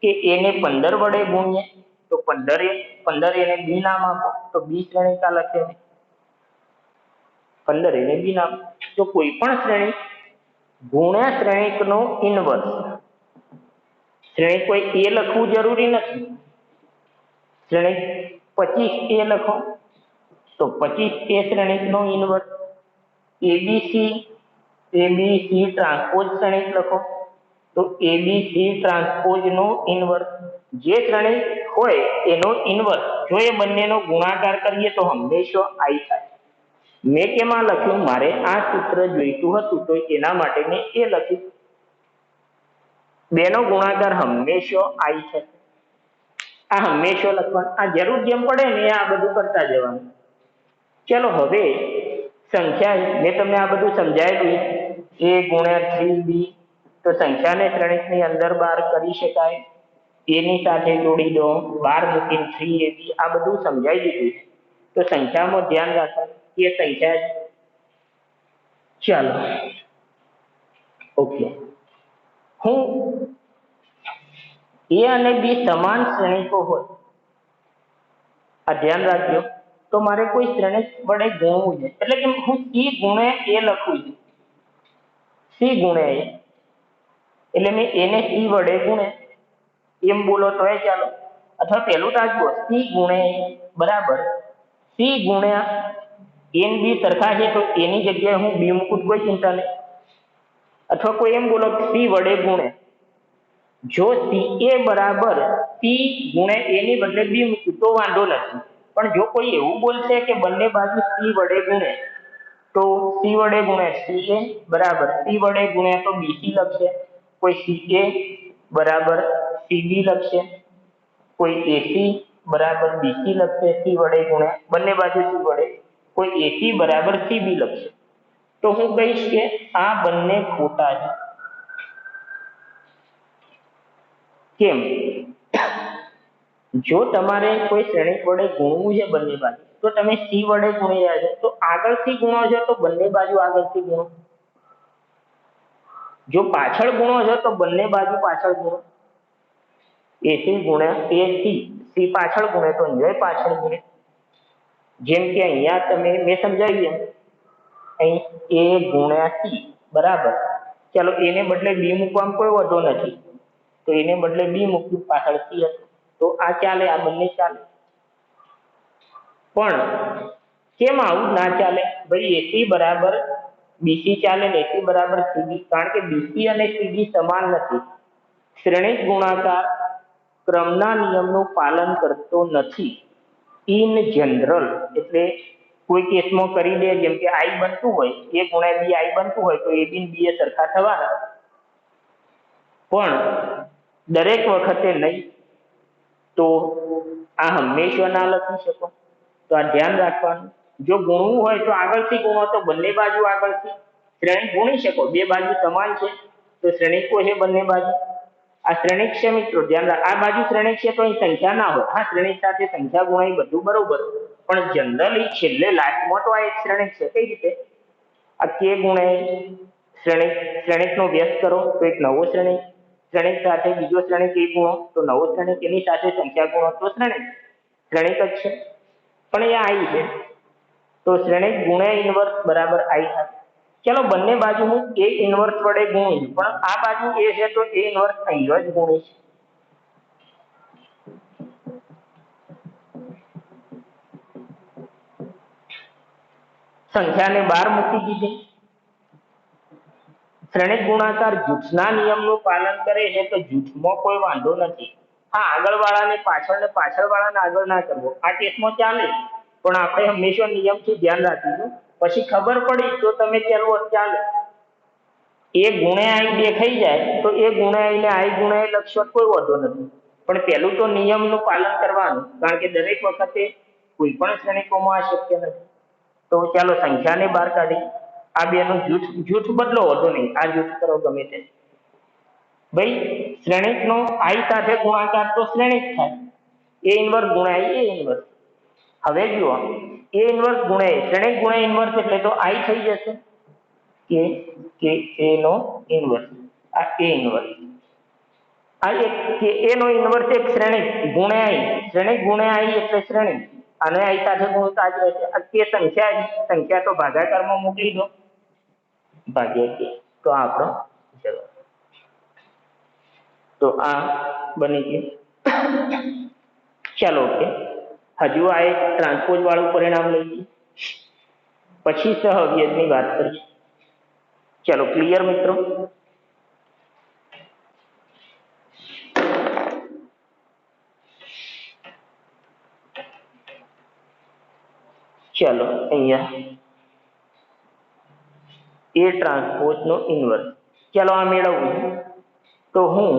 A: કે એને 15 વડે ગુણીએ તો 15 એને બી નામ આપો તો બી શ્રેણિક આ લખે 15 એને બી નામ. તો કોઈ પણ શ્રેણિક ગુણ્યા શ્રેણિકનો ઇનવર્સ. શ્રેણિક કોઈ એ લખવું જરૂરી નથી. શ્રેણિક 25a લખો તો 25a શ્રેણિકનો ઇનવર્સ. એબીસી ટ્રાન્સપોઝ શ્રેણિક લખો તો એબીસી ટ્રાન્સપોઝનો ઇનવર્સ. જે શ્રેણિક હોય એનો ઇનવર્સ જો એ બંનેનો ગુણાકાર કરીએ તો હંમેશા I થાય. મેં કેમાં લખ્યું? મારે આ સૂત્ર જોઈતું હતું તો એના માટે મેં એ લખ્યું. બેનો ગુણાકાર હંમેશા I છે. આ હંમેશા લખવાનું. આ જરૂર જેમ પડે ને આ બધું કરતા જવાનું. ચલો હવે સંખ્યા મેં તમને આ બધું સમજાયેલું a ગુણ્યા 3b તો સંખ્યાને શ્રેણિકની અંદર બહાર કરી શકાય એની સાથે જોડી દો 12 મૂકીને 3ab આ બધું સમજાઈ દીધું તો સંખ્યામાં ધ્યાન રાખવાનું કે સંખ્યા ચાલો ઓકે હું a અને b સમાન શ્રેણિકો હોય આ ધ્યાન રાખજો તો મારે કોઈ શ્રેણિક વડે ગુણવું છે એટલે કે હું c ગુણ્યા a લખું છું c ગુણ્યા a એટલે મેં a ને c વડે ગુણે એમ બોલો તો ચાલો અથવા પહેલું તાજવો c ગુણ્યા a બરાબર c ગુણ્યા a ને b સરખા છે તો a ની જગ્યાએ હું b મૂકું કોઈ ચિંતા નહીં અથવા કોઈ એમ બોલો c વડે ગુણે જો ca બરાબર c ગુણ્યા a ની બદલે b મૂકું તો વાંધો નથી પણ જો કોઈ એવું બોલશે કે બંને બાજુ c વડે ગુણે તો c વડે ગુણ્યા ca બરાબર c વડે ગુણ્યા તો bc લખશે કોઈ ca બરાબર cb લખશે કોઈ ac બરાબર bc લખશે c વડે ગુણ્યા બંને બાજુ c વડે કોઈ ac બરાબર cb લખશે તો હું કહીશ કે આ બંને ખોટા છે કેમ જો તમારે કોઈ શ્રેણિક વડે ગુણવું છે બંને બાજુ તો તમે c વડે ગુણી રહ્યા છો તો આગળથી ગુણો છો તો બંને બાજુ આગળથી ગુણો જો પાછળ ગુણો છો તો બંને બાજુ પાછળ ગુણો ac ગુણ્યા ac c પાછળ ગુણે તો અહીંયા પાછળ ગુણે જેમ કે અહીંયા તમે મેં સમજાવ્યું અહીં a ગુણ્યા c બરાબર ચાલો a ને બદલે b મૂકવામાં કોઈ વાંધો નથી તો એને બદલે b મૂક્યું પાછળ c હતું તો આ ચાલે આ બંને ચાલે પણ કેમ આવું ના ચાલે ભાઈ ac બરાબર bc ચાલે ને ac બરાબર cb કારણ કે bc અને cb સમાન નથી શ્રેણિક ગુણાકાર ક્રમના નિયમનું પાલન કરતો નથી ઇન જનરલ એટલે કોઈ કેસમાં કરી દે જેમ કે i બનતું હોય a ગુણ્યા b i બનતું હોય તો a b ને b એ સરખા થવાના પણ દરેક વખતે નહીં તો આ હંમેશા ના લખી શકો તો આ ધ્યાન રાખવાનું જો ગુણવું હોય તો આગળથી ગુણો તો બંને બાજુ આગળથી શ્રેણિક ગુણી શકો બે બાજુ સમાન છે તો શ્રેણિકો છે બંને બાજુ આ શ્રેણિક છે મિત્રો ધ્યાન રાખ આ બાજુ શ્રેણિક છે તો અહીં સંખ્યા ના હોય હા શ્રેણિક સાથે સંખ્યા ગુણાઈ બધું બરોબર પણ જનરલી છેલ્લે લાસ્ટમાં તો આ એક શ્રેણિક છે કઈ રીતે આ કે ગુણાઈ શ્રેણિકનો વ્યસ્ત કરો તો એક નવો શ્રેણિક સાથે બીજો શ્રેણિક એ ગુણો તો નવો શ્રેણિક એની સાથે સંખ્યા ગુણો તો શ્રેણિક જ છે પણ એ આઈ છે તો શ્રેણિક ગુણ્યા ઇન્વર્સ બરાબર આઈ થાય ચલો બંને બાજુ હું a ઇન્વર્સ વડે ગુણીશ પણ આ બાજુ a છે તો a ઇન્વર્સ અહીં જ ગુણીશ સંખ્યાને 12 મૂકી દીધી શ્રેણિક ગુણાકાર જૂથના નિયમનું પાલન કરે છે તો જૂથમાં કોઈ વાંધો નથી હા આગળવાળાને પાછળવાળાને આગળ ના કરવો આ કેસમાં ચાલે પણ આપણે હંમેશા નિયમથી ધ્યાન રાખીશું પછી ખબર પડી તો તમે ચાલો ચાલે એ ગુણ્યા આઈ દેખાઈ જાય તો એ ગુણ્યા આઈને આઈ ગુણ્યા લખશો કોઈ વાંધો નથી પણ પહેલું તો નિયમનું પાલન કરવાનું કારણ કે દરેક વખતે કોઈ પણ શ્રેણિકોમાં આ શક્ય નથી તો ચાલો સંખ્યાને બહાર કાઢી આ બેનું જૂથ બદલો હોતો નહીં આ જૂથ કરો ગમે તે ભાઈ શ્રેણિકનો આઈ સાથે ગુણાકાર તો શ્રેણિક થાય એ ઇન્વર્સ ગુણ્યા એ ઇન્વર્સ હવે જુઓ એ ઇન્વર્સ ગુણ્યા શ્રેણિક ગુણ્યા ઇન્વર્સ એટલે તો આઈ થઈ જશે કે એ નો ઇન્વર્સ આ એ ઇન્વર્સ આ એક કે એ નો ઇન્વર્સ એક શ્રેણિક ગુણ્યા આઈ શ્રેણિક ગુણ્યા આઈ એટલે શ્રેણિક અને આઈ સાથે ગુણતા જ રહેશે આ કે સંખ્યા તો ભાગાકારમાં મોકલી દો ભાગ્યા કે તો આપણો જવાબ તો આ બની ગયું ચાલો ઓકે હજુ આ એક ટ્રાન્સપોઝ વાળું પરિણામ લઈએ પછી સહવિયજની વાત કરીએ ચાલો ક્લિયર મિત્રો ચાલો અહીંયા એ ટ્રાન્સપોઝ નો ઇન્વર્સ ચાલો આ મેળવવું તો હું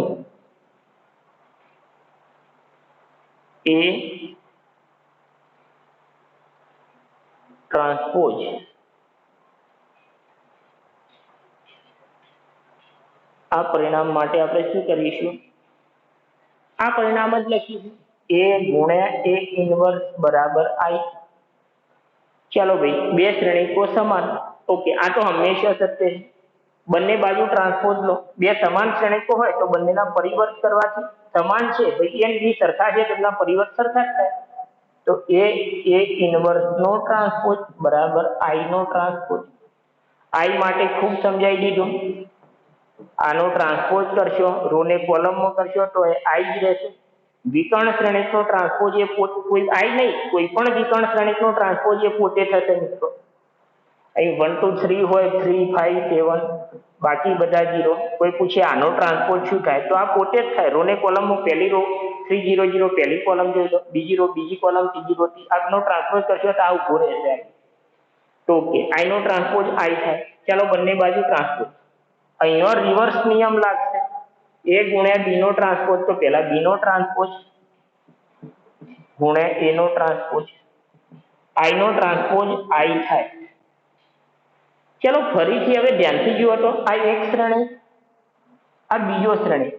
A: એ ટ્રાન્સપોઝ આ પરિણામ માટે આપણે શું કરીશું? આ પરિણામ જ લખીશું, a ગુણ્યા a ઇન્વર્સ બરાબર i. ચાલો ભાઈ, બે શ્રેણીકો સમાન. ઓકે, આ તો હંમેશા સત્ય છે. બંને બાજુ ટ્રાન્સપોઝ લો. બે સમાન શ્રેણીકો હોય તો બંનેના પરિવર્ત કરવાથી સમાન છે ભાઈ, એન બી સરખા છે તો એના પરિવર્ત સરખા જ થાય. તો a ઇન્વર્સ નો ટ્રાન્સપોઝ બરાબર i નો ટ્રાન્સપોઝ. i માટે ખૂબ સમજાઈ દીધું. આનો ટ્રાન્સપોઝ કરશો, રો ને કોલમમાં કરશો તો એ i જ રહેશે. વિકર્ણ શ્રેણીકનો ટ્રાન્સપોઝ એ કોઈ i નહીં, કોઈ પણ વિકર્ણ શ્રેણીકનો ટ્રાન્સપોઝ એ પોતે થશે મિત્રો. અહીં 1 2 3 હોય, 3 5 7, બાકી બધા 0. કોઈ પૂછે આનો ટ્રાન્સપોઝ શું થાય, તો આ પોતે જ થાય. રો ને કોલમમાં પહેલી રો 3 0 0 પહેલી કોલમ જોઈ લો, બીજી રો બીજી કોલમ ત્રીજી રો આનો ટ્રાન્સપોઝ કરશો તો આ ઉભો રહેશે. તો ઓકે, i નો ટ્રાન્સપોઝ i થાય. ચાલો બંને બાજુ ટ્રાન્સપોઝ. અહીંયા રિવર્સ નિયમ લાગશે. a ગુણ્યા b નો ટ્રાન્સપોઝ, તો પહેલા b નો ટ્રાન્સપોઝ ગુણ્યા a નો ટ્રાન્સપોઝ. i નો ટ્રાન્સપોઝ i થાય. ચલો ફરીથી હવે ધ્યાનથી જુઓ તો આ એક શ્રેણી, આ બીજો શ્રેણી,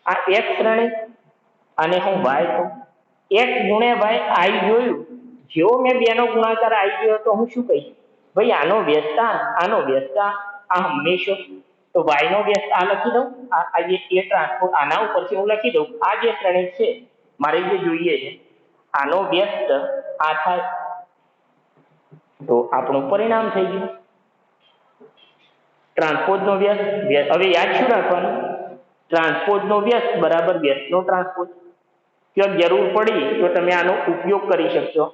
A: આ એક શ્રેણી અને હું y તો x ગુણ્યા y i જોયું. જેવો મેં બેનો ગુણાકાર i જોયો તો હું શું કહીશ ભાઈ, આનો વ્યસ્તા આનો વ્યસ્તા આ હંમેશા. તો y નો વ્યસ્ત આ લખી દઉં, આ જે a ટ્રાન્સપોઝ આના ઉપરથી હું લખી દઉં. આ જે શ્રેણી છે મારે જે જોઈએ છે, આનો વ્યસ્ત આ થાય. તો આપણું પરિણામ થઈ ગયું ટ્રાન્સપોઝ નો વ્યસ્ત. હવે યાદ શું રાખવાનું? ટ્રાન્સપોઝ નો વ્યસ્ત બરાબર વ્યસ્ત નો ટ્રાન્સપોઝ. જો જરૂર પડી તો તમે આનો ઉપયોગ કરી શકશો,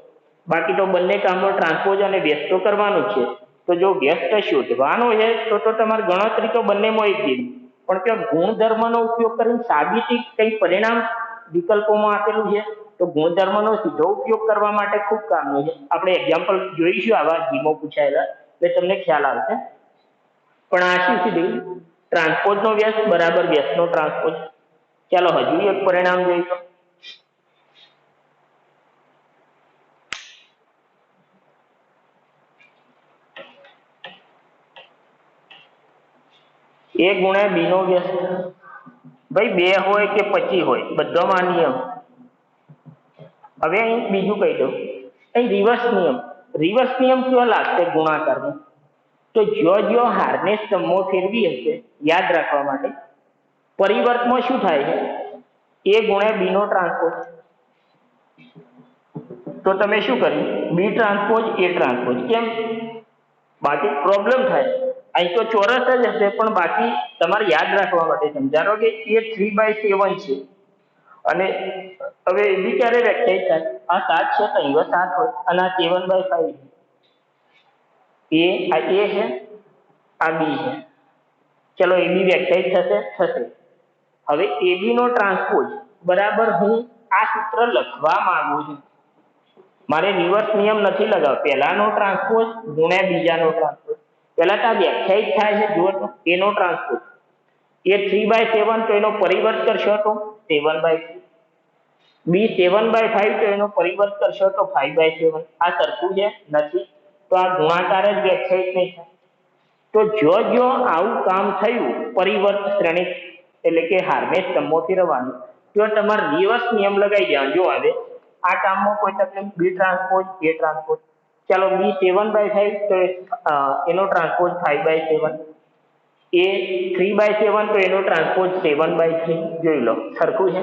A: બાકી તો બંને કામમાં ટ્રાન્સપોઝ અને વ્યસ્ત તો કરવાનું છે. તો જો વ્યસ્ત શોધવાનો છે તો તમારે ગણતરી તો બંનેમાં એક જેવી, પણ ત્યાં ગુણધર્મનો ઉપયોગ કરીને સાબિતી કંઈ પરિણામ વિકલ્પોમાં આપેલું છે તો ગુણધર્મનો સીધો ઉપયોગ કરવા માટે ખૂબ કામનું છે. આપણે એક્ઝામ્પલ જોઈશું આવા જીમો પૂછાયેલા, એટલે તમને ખ્યાલ આવશે. પણ આ શું કીધું? ટ્રાન્સપોઝ નો વ્યસ્ત બરાબર વ્યસ્ત નો ટ્રાન્સપોઝ. ચાલો હજુ એક પરિણામ જોઈશું. a ગુણ્યા b નો વ્યસ્ત. ભાઈ 2 હોય કે 25 હોય, બધામાં નિયમ. હવે અહીં બીજું કહી દઉં, અહીં રિવર્સ નિયમ. રિવર્સ નિયમ કેવો લાગશે ગુણાકારમાં? તો જો હારને સ્તંભમાં ફેરવી હશે, યાદ રાખવા માટે પરિવર્તમાં શું થાય છે? a ગુણ્યા b નો ટ્રાન્સપોઝ. તો તમે શું કર્યું? b transpose a transpose. કેમ? બાકી પ્રોબ્લેમ થાય. અહીં તો ચોરસ જ હશે, પણ બાકી તમારે યાદ રાખવા માટે સમજાવો કે એ 3/7 છે. અને હવે એ બી ક્યારે વ્યાખ્યાયિત થાય? આ 7 છે તો અહીંયા 7 હોય, અને આ 7/5 છે. આ a છે, આ b છે. ચલો એ બી વ્યાખ્યાયિત થશે. હવે ab નો ટ્રાન્સપોઝ બરાબર હું આ સૂત્ર લખવા માંગુ છું. મારે રિવર્સ નિયમ નથી લગાવવો. પહેલાનો ટ્રાન્સપોઝ ગુણ્યા બીજાનો ટ્રાન્સપોઝ. પહેલા તો આ વ્યાખ્યાયિત થાય છે, જુઓ તો a નો ટ્રાન્સપોઝ એ 3/7 તો એનો પરિવર્ત કરશો તો 7/3. b 7/5 તો એનો પરિવર્ત કરશો તો 5/7. આ સરખું છે? નથી. તો આ ગુણાકાર જ વ્યાખ્યાયિત નહીં થાય. તો જો આવું કામ થયું, પરિવર્ત શ્રેણી એટલે કે હારને સ્તંભમાં ફેરવવાનું, તો તમારે રિવર્સ નિયમ લગાવી દેવાનો. જો હવે આ કામમાં કોઈ તકલીફ, b ટ્રાન્સપોઝ a ટ્રાન્સપોઝ. ચાલો b 7/5 તો એનો ટ્રાન્સપોઝ 5/7. a 3/7 તો એનો ટ્રાન્સપોઝ 7/3. જોઈ લો સરખું છે,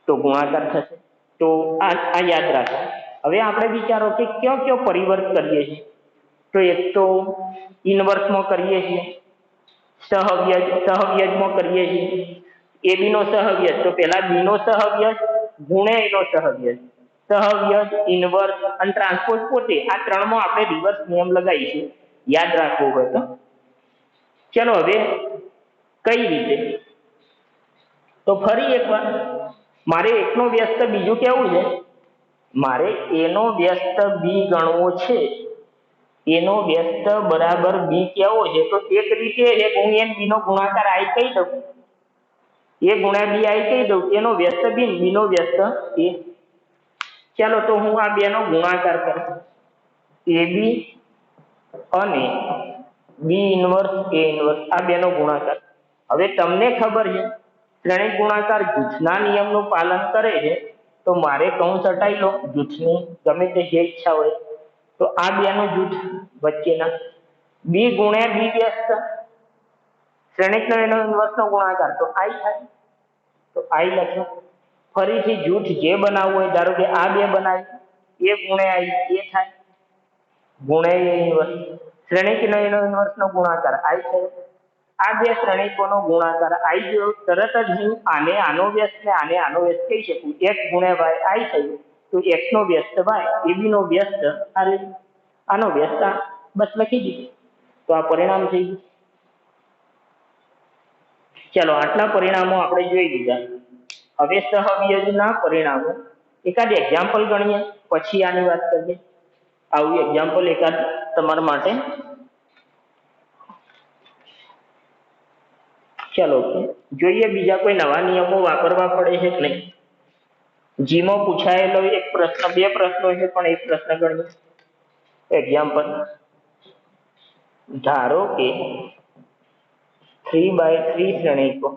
A: તો ગુણાકાર થશે. તો આ યાદ રાખો. હવે આપણે વિચારો કે કયો પરિવર્ત કરીએ છીએ. તો એક તો ઇનવર્સમાં કરીએ છીએ, સહવ્યજમાં કરીએ છીએ. ab નો સહવ્યજ તો પહેલા b નો સહવ્યજ ગુણ્યા a નો સહવ્યજ. સહવ્યજ, ઇનવર્સ અને ટ્રાન્સપોઝ પોતે, આ ત્રણમાં આપણે રિવર્સ નિયમ લગાવીશું, યાદ રાખવું હોય તો. ચલો હવે કઈ રીતે? તો ફરી એકવાર મારે એકનો વ્યસ્ત બીજું કેવું છે? મારે a નો વ્યસ્ત b ગણવો છે. a નો વ્યસ્ત બરાબર b કેવો છે? તો એક રીતે એક હું n b નો ગુણાકાર i કહી દઉં, a ગુણ્યા b i કહી દઉં. એનો વ્યસ્ત b, b નો વ્યસ્ત a. ચાલો તો હું આ બે નો ગુણાકાર કરું, ab અને બી ઇનવર્સ એ ઇનવર્સ આ બેનો ગુણાકાર. હવે તમને ખબર છે શ્રેણિક ગુણાકાર જૂથના નિયમનું પાલન કરે છે, તો મારે કૌંસ હટાવી લો જૂથની ગમે તે જે ઈચ્છા હોય. તો આ બેનું જૂથ વચ્ચેના બી ગુણ્યા બી વ્યસ્ત શ્રેણિકનો એનો ઇનવર્સનો ગુણાકાર તો આઈ થાય. તો આઈ લખ્યો. ફરીથી જૂથ જે બનાવવું હોય, ધારો કે આ બે બનાવી, એ ગુણ્યા આઈ એ થાય ગુણ્યા એ ઇનવર્સ. શ્રેણિકનો એનો ઇનવર્સનો ગુણાકાર આઈ થયો. આ બે શ્રેણિકોનો ગુણાકાર આઈ ગયો. તરત જ હું આને આનો વ્યસ્ત ને આને આનો વ્યસ્ત કહી શકું. x ગુણ્યા વાય આઈ થયું. તો x નો વ્યસ્ત વાય એ બી નો વ્યસ્ત આનો વ્યસ્ત આ. બસ લખી દીધું. તો આ પરિણામ થઈ ગયું. ચલો આટલા પરિણામો આપણે જોઈ લીધા. હવે સહવિયોજનના પરિણામો એકાદ એક્ઝામ્પલ ગણીએ, પછી આની વાત કરીએ. આવું એક્ઝામ્પલ એકાદ તમારા માટે. ચલો જોઈએ બીજા કોઈ નવા નિયમો વાપરવા પડે છે કે નહીં. જીમાં પૂછાયેલો એક પ્રશ્ન, બે પ્રશ્નો છે પણ એક પ્રશ્ન ગણીએ. એક્ઝામ્પલ, ધારો કે 3x3 શ્રેણિકો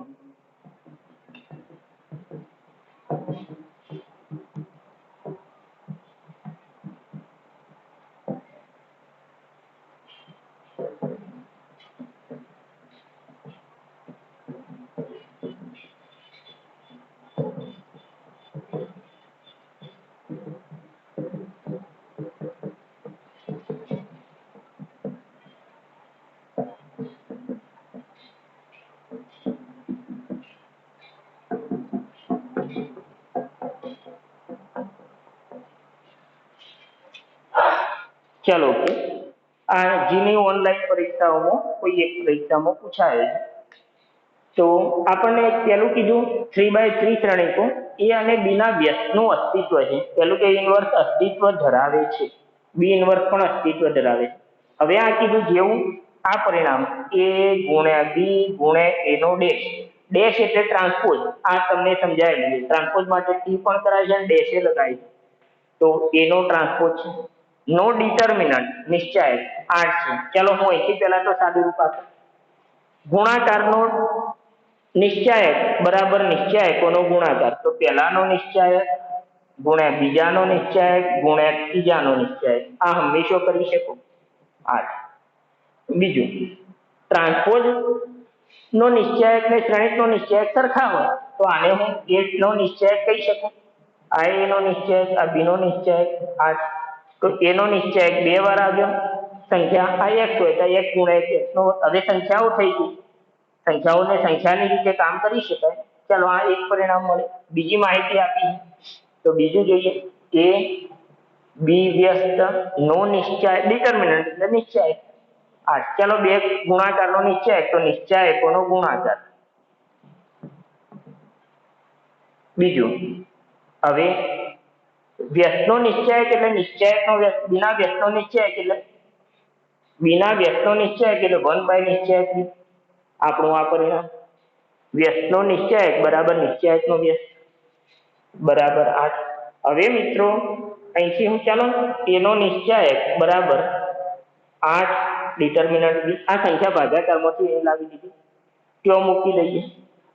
A: ચલો કે આ જીની ઓનલાઈન પરીક્ષાઓમાં કોઈ એક પરીક્ષામાં પૂછાય છે. તો આપણને પહેલું કીધું 3x3 શ્રેણિકો એ અને બીના વ્યસ્તનું અસ્તિત્વ છે. પહેલું કે ઇનવર્સ અસ્તિત્વ ધરાવે છે, બી ઇનવર્સ પણ અસ્તિત્વ ધરાવે છે. હવે આ કીધું જેવું આ પરિણામ એ ગુણ્યા બી ગુણ્યા એનો ડેશ. ડેશ એટલે ટ્રાન્સપોઝ. આ તમને સમજાયેલું છે. ટ્રાન્સપોઝ માટે ટી પણ કરાય છે અને ડેશે લગાય છે. તો એનો ટ્રાન્સપોઝ છે. નો ડિટર્મિનન્ટ નિશ્ચાયક 8 છે. ચલો હું અહીંથી પહેલા તો સાદું રૂપ આપું. ગુણાકારનો નિશ્ચાયક બરાબર નિશ્ચાયકોનો ગુણાકાર. તો પહેલાનો નિશ્ચાયક ગુણ્યા બીજાનો નિશ્ચાયક ગુણ્યા ત્રીજાનો નિશ્ચાયક. આ હંમેશા કરી શકો 8. બીજું, ટ્રાન્સપોઝ નો નિશ્ચાયક ને શ્રેણિક નો નિશ્ચાયક સરખા હોય તો આને હું 8 નો નિશ્ચાયક કહી શકું. આ એ નો નિશ્ચાયક, આ બી નો નિશ્ચાયક 8. તો એનો નિશ્ચાયક બે વાર આવ્યો. સંખ્યા આ x હોય તો x ગુણ્યા x નો. હવે સંખ્યાઓ થઈ ગઈ. સંખ્યાઓને સંખ્યાની રીતે કામ કરી શકાય. ચાલો આ એક પરિણામ મળે. બીજી માહિતી આપી તો બીજું જોઈએ. એ બી વ્યસ્ત નો નિશ્ચાયક ડિટર્મિનન્ટ એટલે નિશ્ચાયક 8. ચાલો બે ગુણાકારનો નિશ્ચાયક તો નિશ્ચાયકોનો ગુણાકાર. બીજું, હવે વ્યસ્તનો નિશ્ચાયક એટલે નિશ્ચાયકનો વ્યસ્ત. બીના વ્યસ્તનો નિશ્ચાયક એટલે બીના વ્યસ્તનો નિશ્ચાયક એટલે 1 નિશ્ચાયક. આપણું આ પરિણામ વ્યસ્તનો નિશ્ચાયક બરાબર નિશ્ચાયકનો વ્યસ્ત બરાબર 8. હવે મિત્રો અહીંથી હું ચાલો એનો નિશ્ચાયક બરાબર 8 ડિટર્મિનન્ટ બી. આ સંખ્યા ભાગાકારમાંથી એ લાવી દીધી, ત્યાં મૂકી દઈએ.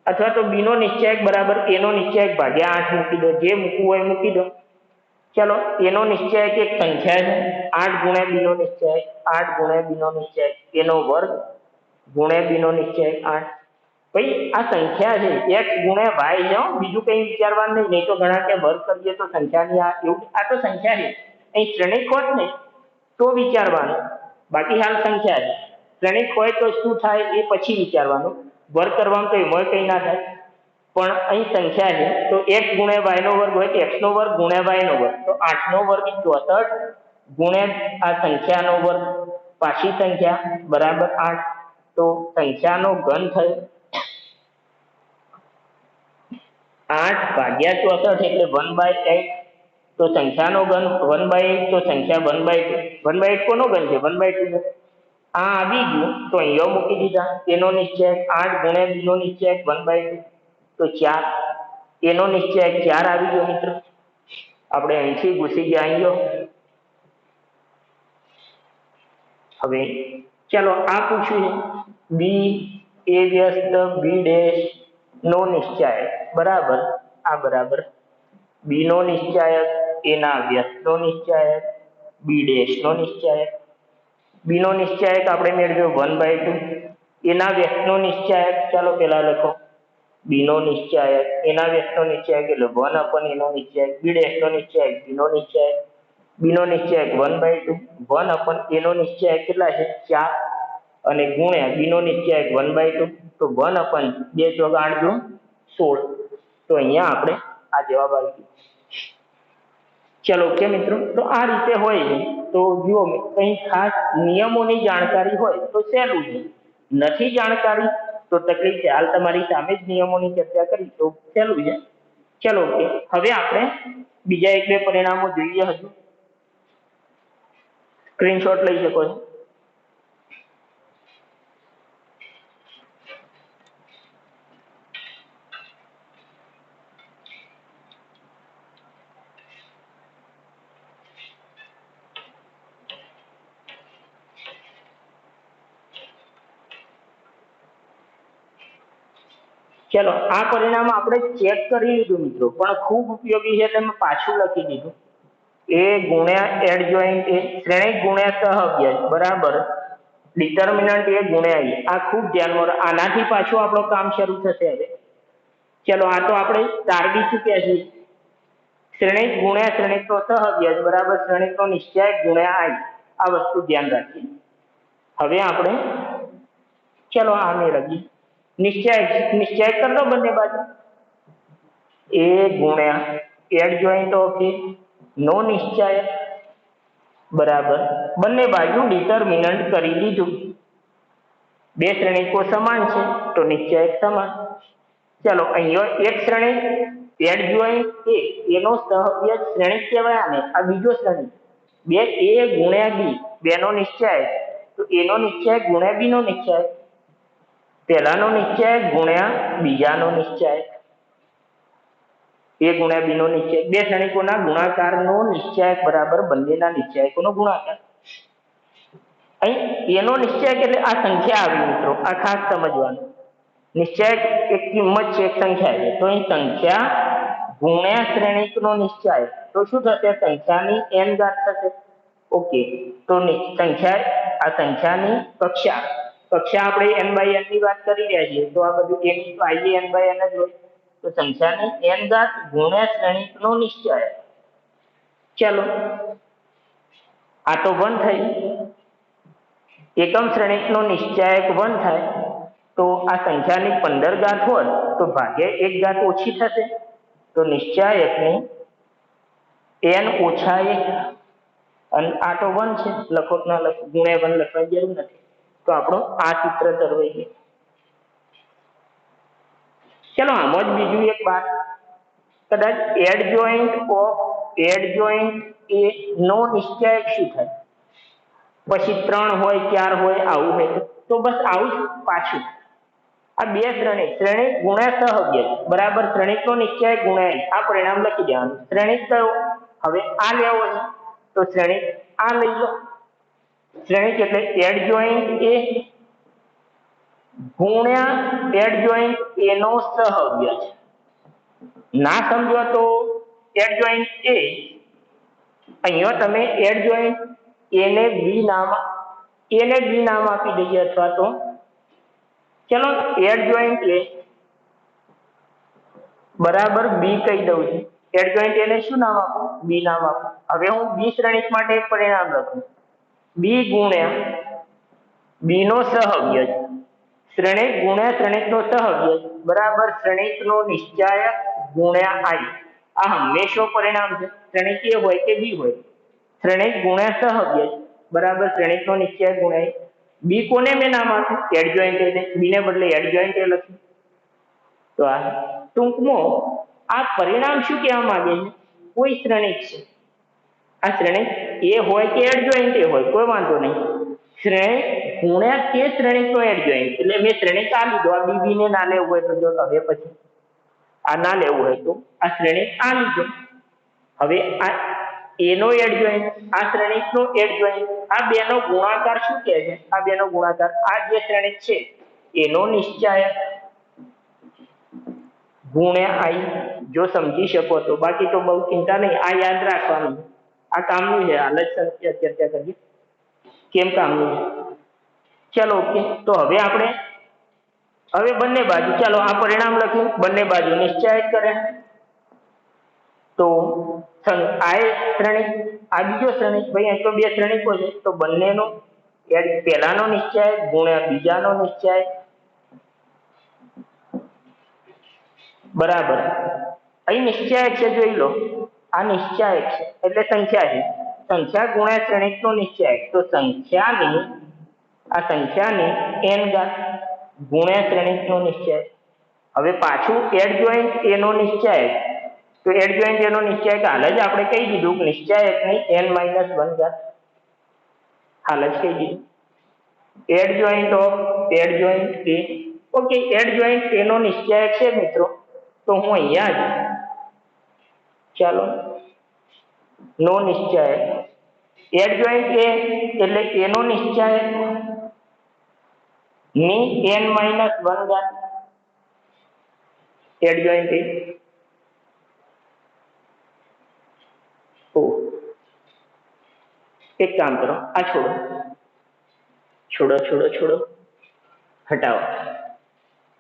A: અથવા તો બીનો નિશ્ચાયક બરાબર એનો નિશ્ચાયક ભાગ્યા 8 મૂકી દો. જે મૂકવું હોય મૂકી દો. ચલો એનો નિશ્ચાયક એક સંખ્યા છે 8 ગુણ્યા બીનો નિશ્ચાયક 8 ગુણ્યા બીનો નિશ્ચાયક એનો વર્ગ ગુણ્યા બીનો નિશ્ચાયક 8. ભાઈ આ સંખ્યા છે x ગુણ્યા વાય છે. બીજું કંઈ વિચારવાનું નહીં તો ઘણા કે વર્ગ કરીએ તો સંખ્યાની આ એવું. આ તો સંખ્યા છે. અહીં શ્રેણિક હોત ને તો વિચારવાનું, બાકી હાલ સંખ્યા છે. શ્રેણિક હોય તો શું થાય એ પછી વિચારવાનું. વર્ગ કરવાનું તો એમાં કંઈ ના થાય. પણ અહીં સંખ્યા છે તો x ગુણ્યા y નો વર્ગ હોય તો x નો વર્ગ ગુણ્યા y નો વર્ગ. તો 8 નો વર્ગ 64 ગુણ્યા આ સંખ્યાનો વર્ગ પાછી સંખ્યા બરાબર 8. તો સંખ્યાનો ઘન થયો 8 ભાગ્યા 64 એટલે 1/8. તો સંખ્યાનો ઘન 1/8 તો સંખ્યા 1/2. 1/8 કોનો ઘન છે? 1/2. આ આવી ગયું તો અહીંયા મૂકી દીધા. એનો નિશ્ચાયક 8 ગુણ્યા બીનો નિશ્ચાયક 1/2 તો 4. એનો નિશ્ચાયક 4 આવી ગયો મિત્રો. આપણે અહીંથી ઘૂસી ગયા અહીંયા. હવે ચલો આ પૂછ્યું છે બી એ વ્યસ્ત બી ડેશ નો નિશ્ચાયક બરાબર, આ બરાબર બી નો નિશ્ચાયક એના વ્યસ્ત નો નિશ્ચાયક બી ડેશ નો નિશ્ચાયક. બી નો નિશ્ચાયક આપણે મેળવ્યો 1/2, એના વ્યસ્ત નો નિશ્ચાયક ચાલો પેલા લખો બી નો નિશ્ચાયક એના વ્યસ્ત નો નિશ્ચાયક એટલે 1 એનો નિશ્ચાયક બી ડેશ નો નિશ્ચાયક બી નો નિશ્ચાયક બી નો નિશ્ચાયક 1/2 1 એનો નિશ્ચાયક કેટલા છે 4 અને ગુણ્યા બી નો નિશ્ચાયક 1/2 તો 1/2 ચોક 8 દુ 16. તો અહીંયા આપણે આ જવાબ આવી ગયો. ચલો ઓકે મિત્રો, તો આ રીતે હોય છે. તો જુઓ કંઈ ખાસ નિયમોની જાણકારી હોય તો સહેલું છે, નથી જાણકારી તો તકલીફ છે. હાલ તમારી સામે જ નિયમોની ચર્ચા કરી તો સહેલું છે. ચલો ઓકે, હવે આપણે બીજા એક બે પરિણામો જોઈએ. હજુ સ્ક્રીનશોટ લઈ શકો છો. ચલો આ પરિણામ આપણે ચેક કરી લીધું મિત્રો, પણ ખૂબ ઉપયોગી છે એટલે મેં પાછું લખી દીધું. એ ગુણ્યા એડ જોઈન્ટ એ શ્રેણિક ગુણ્યા સહવ્યજ બરાબર ડિટર્મિનન્ટ એ ગુણ્યા ઈ. આ ખૂબ ધ્યાનમાં રાખો, આનાથી પાછું આપણું કામ શરૂ થશે હવે. ચલો આ તો આપણે તારવી ચૂક્યા છીએ. શ્રેણિક ગુણ્યા શ્રેણિકનો સહવ્યજ બરાબર શ્રેણિકનો નિશ્ચાયક ગુણ્યા આઈ. આ વસ્તુ ધ્યાન રાખીએ. હવે આપણે ચલો આ મેળવીએ નિશ્ચાયક કરી દો બંને બાજુ એ ગુણ્યા એડ જોઈન્ટ ઓફ એ નો નિશ્ચાયક બરાબર બંને બાજુ ડિટર્મિનન્ટ કરી દીધું. બે શ્રેણિકો સમાન છે તો નિશ્ચાયક સમાન. ચલો અહીંયા એક શ્રેણિક એડ જોઈન્ટ એ એનો સહવ્યજ શ્રેણિક કહેવાય આને, આ બીજો શ્રેણિક બે એ ગુણ્યા બી બેનો નિશ્ચાયક તો એનો નિશ્ચાયક ગુણ્યા બી નો નિશ્ચાયક પહેલાનો નિશ્ચાયક ગુણ્યા બીજાનો નિશ્ચાયક એ ગુણ્યા બી નો નિશ્ચાયક બે શ્રેણિકોના ગુણાકારનો નિશ્ચાયક બરાબર બંનેના નિશ્ચાયકોનો ગુણાકાર. અહીં એનો નિશ્ચાયક એટલે આ સંખ્યા આવી મિત્રો, આ ખાસ સમજવાનું. નિશ્ચાયક એક કિંમત છે, એક સંખ્યા છે, તો અહીં સંખ્યા ગુણ્યા શ્રેણિકનો નિશ્ચાયક તો શું થશે સંખ્યાની n ઘાત થશે. ઓકે, તો સંખ્યા આ સંખ્યાની કક્ષા આપણે n/n ની વાત કરી રહ્યા છીએ તો આ બધું n તો આઈએ n/n જ હોય. તો સંખ્યાની n ઘાત ગુણ્યા શ્રેણિકનો નિશ્ચાયક. ચલો આ તો 1 થઈ, એકમ શ્રેણિકનો નિશ્ચાયક 1 થાય તો આ સંખ્યાની 15 ઘાત હોત તો ભાગ્યા 1 ઘાત ઓછી થશે તો નિશ્ચાયકની n - 1 અને આ તો 1 છે, લખો ના લખો ગુણ્યા 1 લખવાની જરૂર નથી. તો આપણો આ સૂત્ર તરવાઈ ગયું. ચલો આમાં જ બીજું એક વાત, કદાચ એડ જોઈન્ટ એ નો નિશ્ચાયક શું થાય પછી 3 હોય 4 હોય આવું હોય તો બસ આવું જ પાછું. આ બે શ્રેણિક ગુણ્યા સહવ્યજ બરાબર શ્રેણિકનો નિશ્ચાયક ગુણ્યા આ પરિણામ લખી દેવાનું. શ્રેણિક કયો હવે આ લેવો છે તો શ્રેણિક આ લઈ લો. શ્રેણિક એટલે એડ જોઈન્ટ એ ગુણ્યા એડ જોઈન્ટ એનો સહવ્યજ. ના સમજો તો એડ જોઈન્ટ એ અહીંયા તમે એડ જોઈન્ટ એને બી નામ આપી દઈએ અથવા તો ચલો એડ જોઈન્ટ એ બરાબર બી કહી દઉં છું. એડ જોઈન્ટ એને શું નામ આપું બી નામ આપું. હવે હું બી શ્રેણિક માટે એક પરિણામ લખું બી ગુણ્યા બી નો સહવ્યજ શ્રેણિક ગુણ્યા શ્રેણિકનો સહવ્યજ બરાબર શ્રેણિકનો નિશ્ચાયક ગુણ્યા આઈ. આ હંમેશા પરિણામ છે, શ્રેણિક એ હોય કે બી હોય. શ્રેણિક ગુણ્યા સહવ્યજ બરાબર શ્રેણિકનો નિશ્ચાયક ગુણ્યા આઈ. બી કોને મેં નામ આપ્યું એડ જોઈન્ટ એને, બી ને બદલે એડ જોઈન્ટ એ લખ્યું. તો આ ટૂંકમાં આ પરિણામ શું કહેવા માંગે છે કોઈ શ્રેણિક છે, આ શ્રેણિક એ હોય કે એડ જોઈન્ટ એ હોય કોઈ વાંધો નહીં, શ્રેણિક ગુણ્યા તે શ્રેણિકનો એડ જોઈન્ટ એટલે મેં શ્રેણિક આ લીધો, આ બી ને ના લેવું હોય તો જો હવે પછી આ ના લેવું હોય તો આ શ્રેણિક આ લીધો. હવે આ એનો એડજોઇન્ટ, આ શ્રેણિકનો એડજોઇન્ટ, આ બેનો ગુણાકાર શું કહે છે? આ બેનો ગુણાકાર, આ જે શ્રેણિક છે એનો નિશ્ચાયક ગુણ્યા આઈ. જો સમજી શકો તો, બાકી તો બહુ ચિંતા નહીં, આ યાદ રાખવાનું, આ કામનું છે. હાલ જ ચર્ચા કરીએ કેમ કામનું છે. ચલો ઓકે. તો હવે આપણે હવે બંને બાજુ, ચાલો આ પરિણામ લખ્યું, બંને બાજુ નિશ્ચાયક કરે. તો આ શ્રેણિક, આ બીજો શ્રેણિક, ભાઈ અહીં તો બે શ્રેણિકો છે, તો બંનેનો પહેલાનો નિશ્ચાયક ગુણ્યા બીજાનો નિશ્ચાયક બરાબર. અહીં નિશ્ચાયક છે, જોઈ લો, આ નિશ્ચાયક છે એટલે સંખ્યા છે, સંખ્યા ગુણ્યા શ્રેણિકનો નિશ્ચાયક. તો સંખ્યાની, આ સંખ્યાની n ઘાત ગુણ્યા શ્રેણિકનો નિશ્ચાયક. હવે પાછું એડજોઇન્ટ એનો નિશ્ચાયક. તો એડજોઇન્ટ એનો નિશ્ચાયક હાલ જ આપણે કહી દીધું કે નિશ્ચાયકની n-1 ઘાત, હાલ જ કહી દીધું. Adjoint of adjoint A. Okay, adjoint એનો નિશ્ચાયક છે મિત્રો. તો હું અહીંયા જ, ચાલો, નો નિશ્ચાયક એડજોઇન્ટ એ એટલે એનો નિશ્ચાયક ની n-1 ઘાત એડજોઇન્ટ એ. એક કામ કરો, આ છોડો, હટાવો,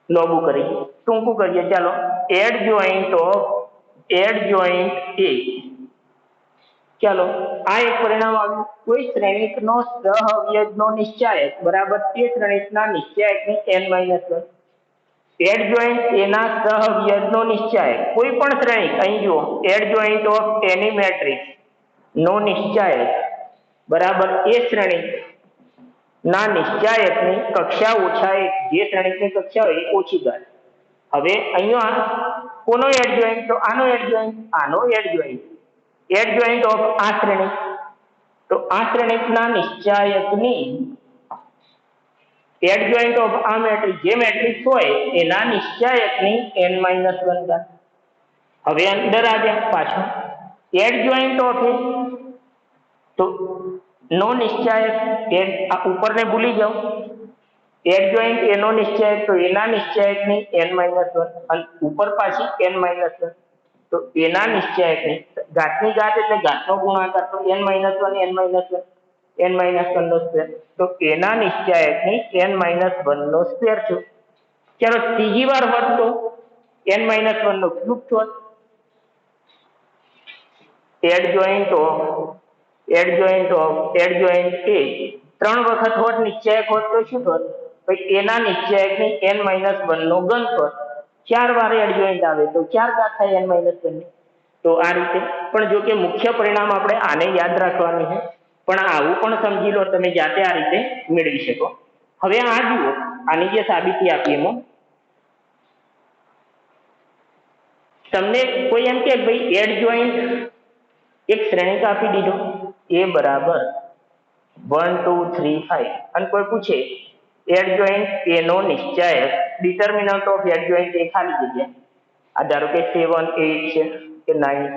A: લોબુ કરી, ટૂંકું કરીએ. ચાલો, એડજોઇન્ટ ઓફ એડજોઇન્ટ એ. ચાલો, આ એક પરિણામ આવ્યું. કોઈ શ્રેણિકનો સહઅવયવનો નિશ્ચાયક બરાબર તે શ્રેણિકના નિશ્ચાયકની n-1. એડજોઇન્ટ એના સહઅવયવનો નિશ્ચાયક, કોઈ પણ શ્રેણિક, અહીં જુઓ, એડજોઇન્ટ ઓફ એની મેટ્રિક્સ નો નિશ્ચાયક બરાબર એ શ્રેણિક ના નિશ્ચાયકની કક્ષા ઓછા એક, જે શ્રેણિકની કક્ષા હોય એ ઓછી ઘાત. હવે અહીંયા કોનો એડજોઇન્ટ? તો આનો એડજોઇન્ટ, આનો એડજોઇન્ટ, એડજોઇન્ટ ઓફ આ શ્રેણિક. તો આ શ્રેણિકના નિશ્ચાયકની એડજોઇન્ટ ઓફ આ મેટ્રિક્સ, જે મેટ્રિક્સ હોય એના નિશ્ચાયકની n-1 ઘાત. હવે અંદર આવ્યા પાછું એડજોઇન્ટ ઓફ એ. તો નો નિશ્ચાયક, આ ઉપરને ભૂલી જાઓ, એડજોઇન્ટ એનો નિશ્ચાયક, તો એના નિશ્ચાયકની n-1 અને ઉપર પાછી n-1. તો એના નિશ્ચાયકની ઘાતની ઘાત એટલે ઘાતનો ગુણાકાર, તો n-1 નો સ્ક્વેર. તો એના નિશ્ચાયકની n-1 નો સ્ક્વેર થયો. ચાલો, ત્રીજી વાર હોત તો n-1 નો ક્યુબ થોત. એડજોઇન્ટ ઓફ એડજોઇન્ટ એ 3 વખત હોત નિશ્ચાયક હોત તો શું થોત? ભાઈ એના નિશ્ચાયકની n-1 નો ઘન થોત. 4 વાર એડજોઇન્ટ આવે તો 4 ઘાત થાય n-1 ની. તો આ રીતે. પણ જો કે મુખ્ય પરિણામ આપણે આને યાદ રાખવાનું છે, પણ આવું પણ સમજી લો, તમે જાતે આ રીતે મેળવી શકો. હવે આ જુઓ, આની જે સાબિતી આપી એમાં તમને કોઈ એમ કે ભાઈ એડજોઇન્ટ એક શ્રેણિક આપી દીધો a બરાબર 1 2 3 5 અને કોઈ પૂછે એડજોઇન્ટ a નો નિશ્ચાયક, ડિટર્મિનન્ટ ઓફ એડજોઇન્ટ એ ખાલી જગ્યા, આ ધારો કે 7 8 છે કે 9,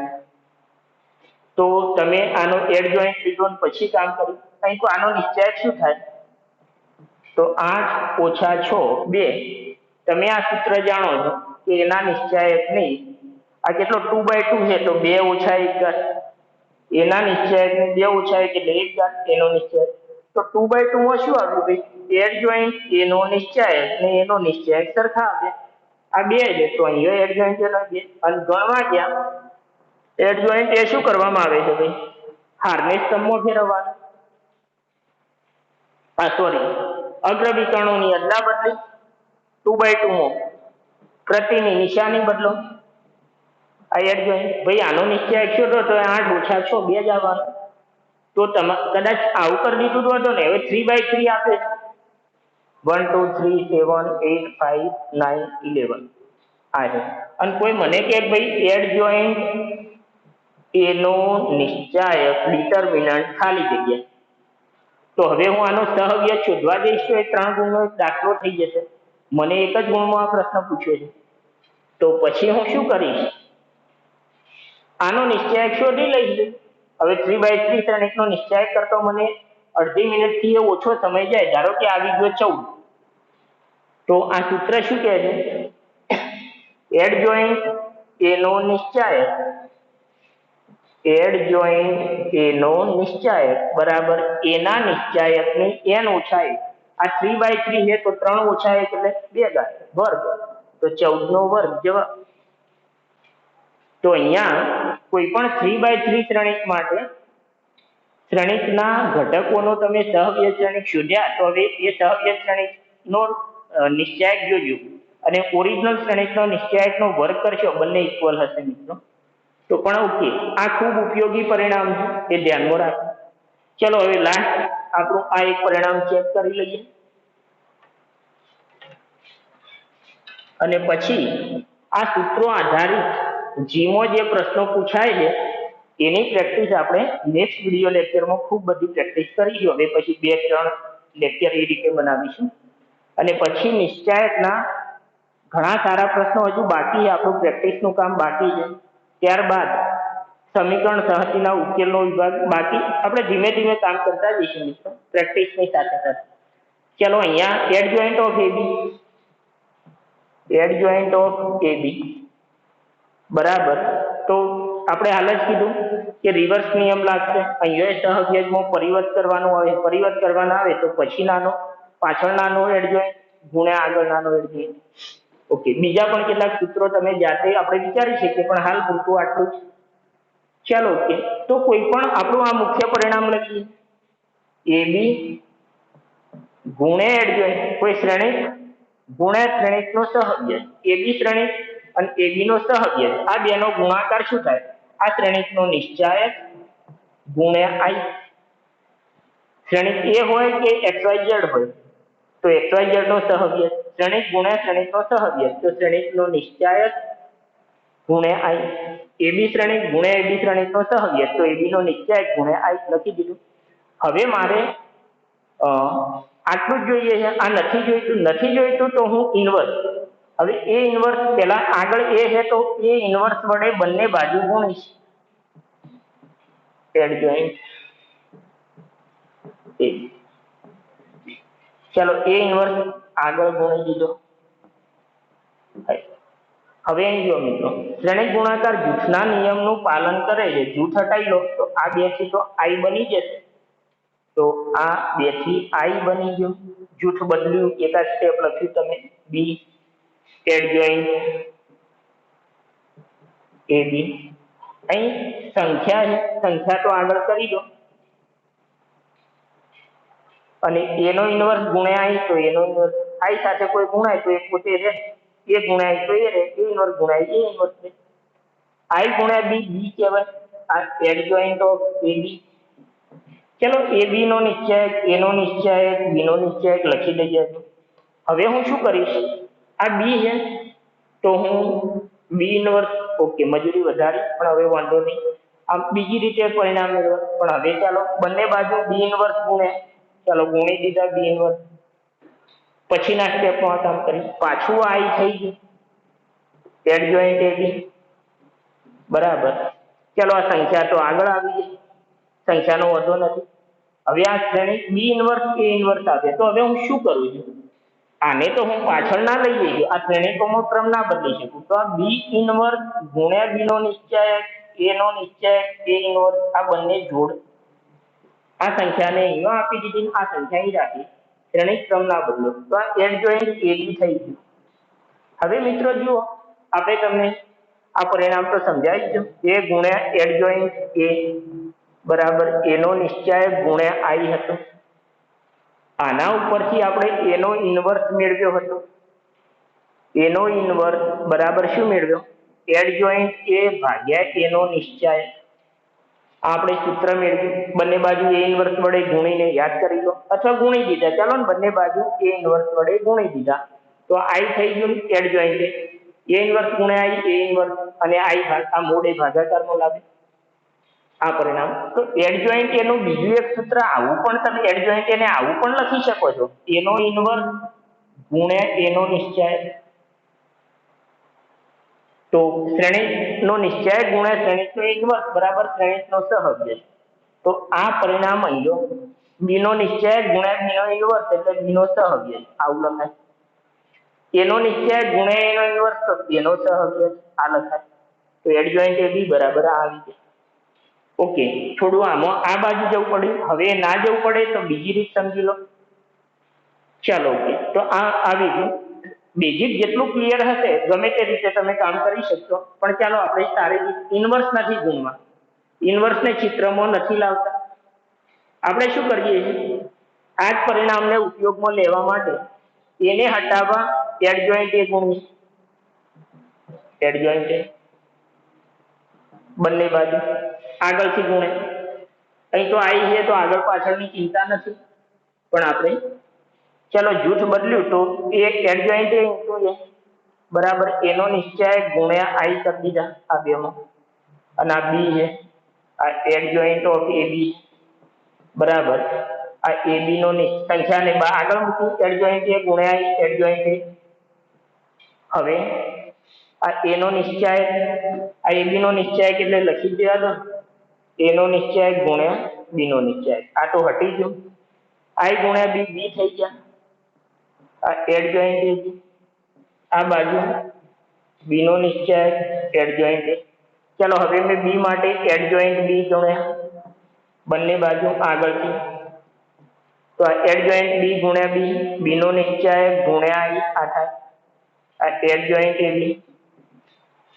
A: તો તમે આનો એડજોઇન્ટ લીધો ને પછી કામ કર્યું, અહીં તો આનો નિશ્ચાયક શું થાય? તો 8 ઓછા 6 2. તમે આ સૂત્ર જાણો છો કે એના નિશ્ચાયક નહીં, આ કેટલો 2/2 છે, તો 2 ઓછા 1 ઘાત. એના નિશ્ચાયક ને 2 ઓછા 1 એટલે 1 ઘાત એનો નિશ્ચાયક. તો 2/2 માં શું આવ્યું ભાઈ? એડજોઇન્ટ એનો નિશ્ચાયક ને એનો નિશ્ચાયક સરખા આવ્યા. આ 2 છે, તો અહીંયા એડજોઇન્ટ એનો 2 અને ગણવા ગયા. એડજોઇન્ટ એ શું કરવામાં આવે છે ભાઈ? હારને સ્તંભમાં ફેરવવાનું. અગ્રવિકર્ણોની અદલા બદલી 2/2 માં પ્રતિની નિશાની બદલો. આ એડજોઇન્ટ ભાઈ આનો નિશ્ચાયક શોધો તો 8 ઓછા 6 2 જ આવવાનું. તો તમે કદાચ આવું કરી દીધું હતો ને, હવે 3/3 આપે 1 2 3 7 8 5 9 11 આ છે. અને કોઈ મને કે ભાઈ એડજોઇન્ટ એનો નિશ્ચાયક ડિટર્મિનન્ટ ખાલી જગ્યા, તો હવે હું આનો સહઅવયવ શોધવા જઈશ તો એ 3 ગુણનો એક દાખલો થઈ જશે. મને એક જ ગુણમાં આ પ્રશ્ન પૂછ્યો છે, તો પછી હું શું કરીશ? આનો નિશ્ચાયક શોધી લઈશ. હવે 3/3 શ્રેણિકનો નિશ્ચાયક કરતો મને અડધી મિનિટથી ઓછો સમય જાય, ધારો કે આવી ગયો 14, તો આ સૂત્ર શું કહે છે? એડજોઇન્ટ એનો નિશ્ચાયક, એડજોઇન્ટ એનો નિશ્ચાયક બરાબર એના નિશ્ચાયકની n ઓછા 1. આ 3/3 છે તો 3 ઓછા 1 એટલે 2 વર્ગ, તો 14 નો વર્ગ જવાબ. તો અહીંયા કોઈ પણ 3/3 શ્રેણિક માટે શ્રેણિકના ઘટકોનો તમે સહવ્યય શ્રેણિક શોધ્યા, તો હવે એ સહવ્યય શ્રેણિકનો નિશ્ચાયક જોજો અને ઓરિજિનલ શ્રેણિકનો નિશ્ચાયકનો વર્ગ કરશો, બંને ઇક્વલ હશે મિત્રો. તો પણ ઓકે, આ ખૂબ ઉપયોગી પરિણામ છે, એ ધ્યાનમાં રાખો. ચલો હવે લાસ્ટ આપણું આ એક પરિણામ ચેક કરી લઈએ અને પછી આ સૂત્રો આધારિત જીમાં જે પ્રશ્નો પૂછાય છે એની પ્રેક્ટિસ આપણે નેક્સ્ટ વિડિયો લેક્ચરમાં ખૂબ બધી પ્રેક્ટિસ કરીશું. હવે પછી 2-3 લેક્ચર એ રીતે બનાવીશું અને પછી નિશ્ચાયકના ઘણા સારા પ્રશ્નો હજુ બાકી, આપણું પ્રેક્ટિસનું કામ બાકી છે. ત્યારબાદ સમીકરણ સહજીના ઉકેલનો વિભાગ બાકી, આપણે ધીમે ધીમે કામ કરતા જઈશું મિત્રો પ્રેક્ટિસની સાથે સાથે. ચલો અહીંયા adjoint of AB, adjoint of AB બરાબર, તો આપણે હાલ જ કીધું કે રિવર્સ નિયમ લાગશે. અહીંયા સહવ્યયમાં પરિવર્ત કરવાનું આવે, પરિવર્ત કરવાના આવે તો પછી નાનો પાછળ નાનો એડજોઇન્ટ ગુણ્યા આગળ નાનો એડજોઇન્ટ. ઓકે, બીજા પણ કેટલાક સૂત્રો તમે જાતે આપણે વિચારી શકીએ, પણ હાલ પૂરતું આટલું જ. ચાલો ઓકે, તો કોઈ પણ આપણું આ મુખ્ય પરિણામ લખીએ, એબી ગુણ્યા એડજોઇન્ટ, કોઈ શ્રેણિક ગુણ્યા શ્રેણિકનો સહવ્યય, એબી શ્રેણિક અને એબી નો સહવ્યય, આ બેનો ગુણાકાર શું થાય? આ શ્રેણિકનો નિશ્ચાયક ગુણ્યા આઈ. શ્રેણિક એ હોય કે XYZ હોય તો XYZ નો સહવ્યય, શ્રેણિક ગુણ્યા શ્રેણિકનો સહવ્યય તો શ્રેણિકનો નિશ્ચાયક ગુણ્યા આઈ. એબી શ્રેણિક ગુણ્યા એબી શ્રેણિકનો સહવ્યય તો એબી નો નિશ્ચાયક ગુણ્યા આઈ લખી દીધું. હવે મારે આટલું જ જોઈએ છે, આ નથી જોઈતું તો હું ઇન્વર્સ, હવે એ ઇન્વર્સ પહેલા આગળ એ છે તો એ ઇન્વર્સ વડે બંને બાજુ ગુણીશ. એડજોઇન્ટ એ, ચલો એ ઇન્વર્સ આગળ ગુણી દીધો. હવે અહીં જો મિત્રો શ્રેણિક ગુણાકાર જૂથના નિયમનું પાલન કરે છે, જૂથ હટાવી લો તો આ 2 થી તો આઈ બની જશે, તો આ 2 થી આઈ બની ગયું, જૂથ બદલ્યું, એકાદ સ્ટેપ લખ્યું તમે બી એડજોઇન્ટ એબી. અહીં સંખ્યા છે, સંખ્યા તો આગળ કરી દો અને એનો ઇન્વર્સ ગુણ્યા આઈ તો એનો ઇન્વર્સ, આઈ સાથે કોઈ ગુણાય તો એ પોતે રહે, એ ગુણ્યા તો એ રહે, એ ઇન્વર્સ ગુણ્યા એ ઇન્વર્સ રહે. આઈ ગુણ્યા બી, બી કહેવાય આ એડજોઇન્ટ ઓફ એબી. ચલો એબી નો નિશ્ચાયક, એનો નિશ્ચાયક, બી નો નિશ્ચાયક લખી દઈએ. હવે હું શું કરીશ, આ બી છે તો હું બી ઇન્વર્સ, ઓકે મજૂરી વધારી પણ હવે વાંધો નહીં, આમ બીજી રીતે પરિણામ મેળવો. પણ હવે ચાલો બંને બાજુ બી ઇન્વર્સ ગુણે, ચાલો ગુણી દીધા બી ઇન્વર્સ. પછીના સ્ટેપમાં કામ કરી, પાછું આઈ થઈ ગયું એડજોઇન્ટ એબી બરાબર. ચાલો આ સંખ્યા તો આગળ આવી ગઈ, સંખ્યાનો વધો નથી. હવે આ શ્રેણિક બી ઇન્વર્સ એ ઇન્વર્સ આવે તો હવે હું શું કરું છું, આને તો હું પાછળ ના લઈ જઈ, આ શ્રેણિકોમાં ક્રમ ના બદલી શકું, તો આ બી ઇન્વર્સ ગુણ્યા બી નો નિશ્ચાયક, એ નો નિશ્ચાયક, એ ઇન્વર્સ, આ બંને જોડ, આ સંખ્યાને અહીંયા આપી દીધી, આ સંખ્યા અહીં રાખી, શ્રેણિક ક્રમ ના બદલો, તો આ એડજોઇન્ટ એબી થઈ ગયું. હવે મિત્રો જુઓ, આપણે તમને આ પરિણામ તો સમજાવી દીધું, એ ગુણ્યા એડજોઇન્ટ એ બરાબર એનો નિશ્ચાયક ગુણ્યા આઈ હતો. આના ઉપરથી આપણે એનો ઇન્વર્સ મેળવ્યો હતો, એનો ઇન્વર્સ બરાબર શું મેળવ્યો? એડજોઇન્ટ એ ભાગ્યા એનો નિશ્ચાયક. આપણે સૂત્ર મેળવ્યું, બંને બાજુ એ ઇન્વર્સ વડે ગુણીને યાદ કરી લો અથવા ગુણી દીધા, ચાલો ને બંને બાજુ એ ઇન્વર્સ વડે ગુણી દીધા તો આઈ થઈ ગયું એડજોઇન્ટ એ ઇન્વર્સ ગુણ્યા આઈ, એ ઇન્વર્સ અને આઈ આ મોડે ભાગાકારમાં લાવે આ પરિણામ. તો એડજોઇન્ટ એનું બીજું એક સૂત્ર આવું પણ તમે એડજોઇન્ટ એને આવું પણ લખી શકો છો, એનો ઇન્વર્સ ગુણ્યા એનો નિશ્ચાયક. તો શ્રેણિકનો નિશ્ચયક ગુણ્યા શ્રેણિકનો ઇન્વર્સ બરાબર શ્રેણિકનો સહઅવયવ. તો આ પરિણામ અહીં જો બીનો નિશ્ચયક ગુણ્યા બીનો ઇન્વર્સ એટલે બીનો સહઅવયવ આવું લખાય. એનો નિશ્ચયક ગુણ્યા એનો ઇન્વર્સ તો એનો સહઅવયવ આ લખાય. તો એડજોઇન્ટ એ બી બરાબર આ આવી જાય. ઓકે, થોડું આમાં આ બાજુ જવું પડ્યું. હવે ના જવું પડે તો બીજી રીત સમજી લો. ચાલો ઓકે, તો આ આવી ગયું. બેઝિક જેટલું ક્લિયર હશે ગમે તે રીતે તમે કામ કરી શકશો. પણ ચાલો આપણે સારી રીત ઇન્વર્સ નથી ગુણમાં, ઇન્વર્સને ચિત્રમાં નથી લાવતા. આપણે શું કરીએ છીએ, આ જ પરિણામને ઉપયોગમાં લેવા માટે એને હટાવવા એડજોઇન્ટ એ ગુણીએ. એડજોઇન્ટ એ બંને બાજુ આગળથી ગુણે. અહીં તો આવી છે તો આગળ પાછળની ચિંતા નથી. પણ આપણે ચલો જૂથ બદલ્યું તો એ એડજોઇન્ટ એ ઇન્ટુ એ બરાબર એનો નિશ્ચયક ગુણ્યા આઈ કરી દીધા આ બેમાં. અને આ બી છે, આ એડજોઇન્ટ ઓફ એ બી બરાબર આ એ બી નો સંખ્યાને આગળ મૂકી એડજોઇન્ટ એ ગુણ્યા આઈ એડજોઇન્ટ એ. હવે આ એનો નિશ્ચયક આ એ બી નો નિશ્ચયક એટલે લખી દેવા દો એનો નિશ્ચયક ગુણ્યા બી નો નિશ્ચયક. આ તો હટી ગયું. આઈ ગુણ્યા બી બી થઈ ગયા. આ એડજોઇન્ટ એ આ બાજુ બી નો નિશ્ચયક એડજોઇન્ટ એ. ચલો હવે મેં બી માટે એડજોઇન્ટ બી ગુણ્યા બંને બાજુ આગળથી. તો આ એડજોઇન્ટ બી ગુણ્યા બી બી નો નિશ્ચયક ગુણ્યા આઈ આ થાય. આ એડજોઇન્ટ એ બી.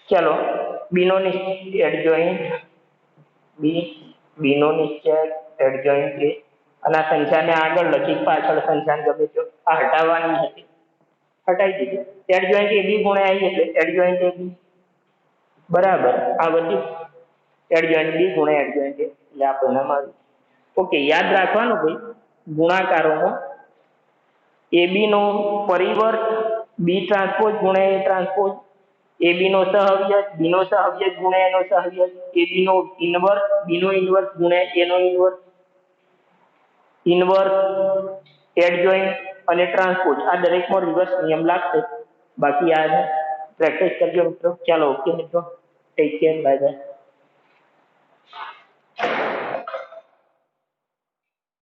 A: ચલો બી નો નિશ્ચય એડજોઇન્ટ બી બી નો નિશ્ચયક એડજોઇન્ટ એ. અને આ સંખ્યાને આગળ લખી પાછળ સંખ્યાને ગમે તો આ હટાવવાની હતી, હટાવી દીધી. એડજોઇન્ટ એ બી ગુણ્યા આઈ એટલે એડજોઇન્ટ એ બી બરાબર આ બધી એડજોઇન્ટ બી ગુણ્યા એડજોઇન્ટ એ એટલે આ પરિણામ આવ્યું. ઓકે, યાદ રાખવાનું ભાઈ ગુણાકારોમાં એ બી નો પરિવર્ત બી ટ્રાન્સપોઝ ગુણ્યા એ ટ્રાન્સપોઝ, એ બી નો સહઅવયવ બી નો સહઅવયવ ગુણ્યા એનો સહઅવયવ, એ બી નો ઇન્વર્સ બી નો ઇન્વર્સ ગુણ્યા એનો ઇન્વર્સ, ઇન્વર્સ એડજોઇન્ટ અને ટ્રાન્સપોઝ આ દરેકમાં રિવર્સ નિયમ લાગશે. બાકી આ પ્રેક્ટિસ કરજો મિત્રો. ચાલો ઓકે મિત્રો, ટેક કેર, બાય બાય.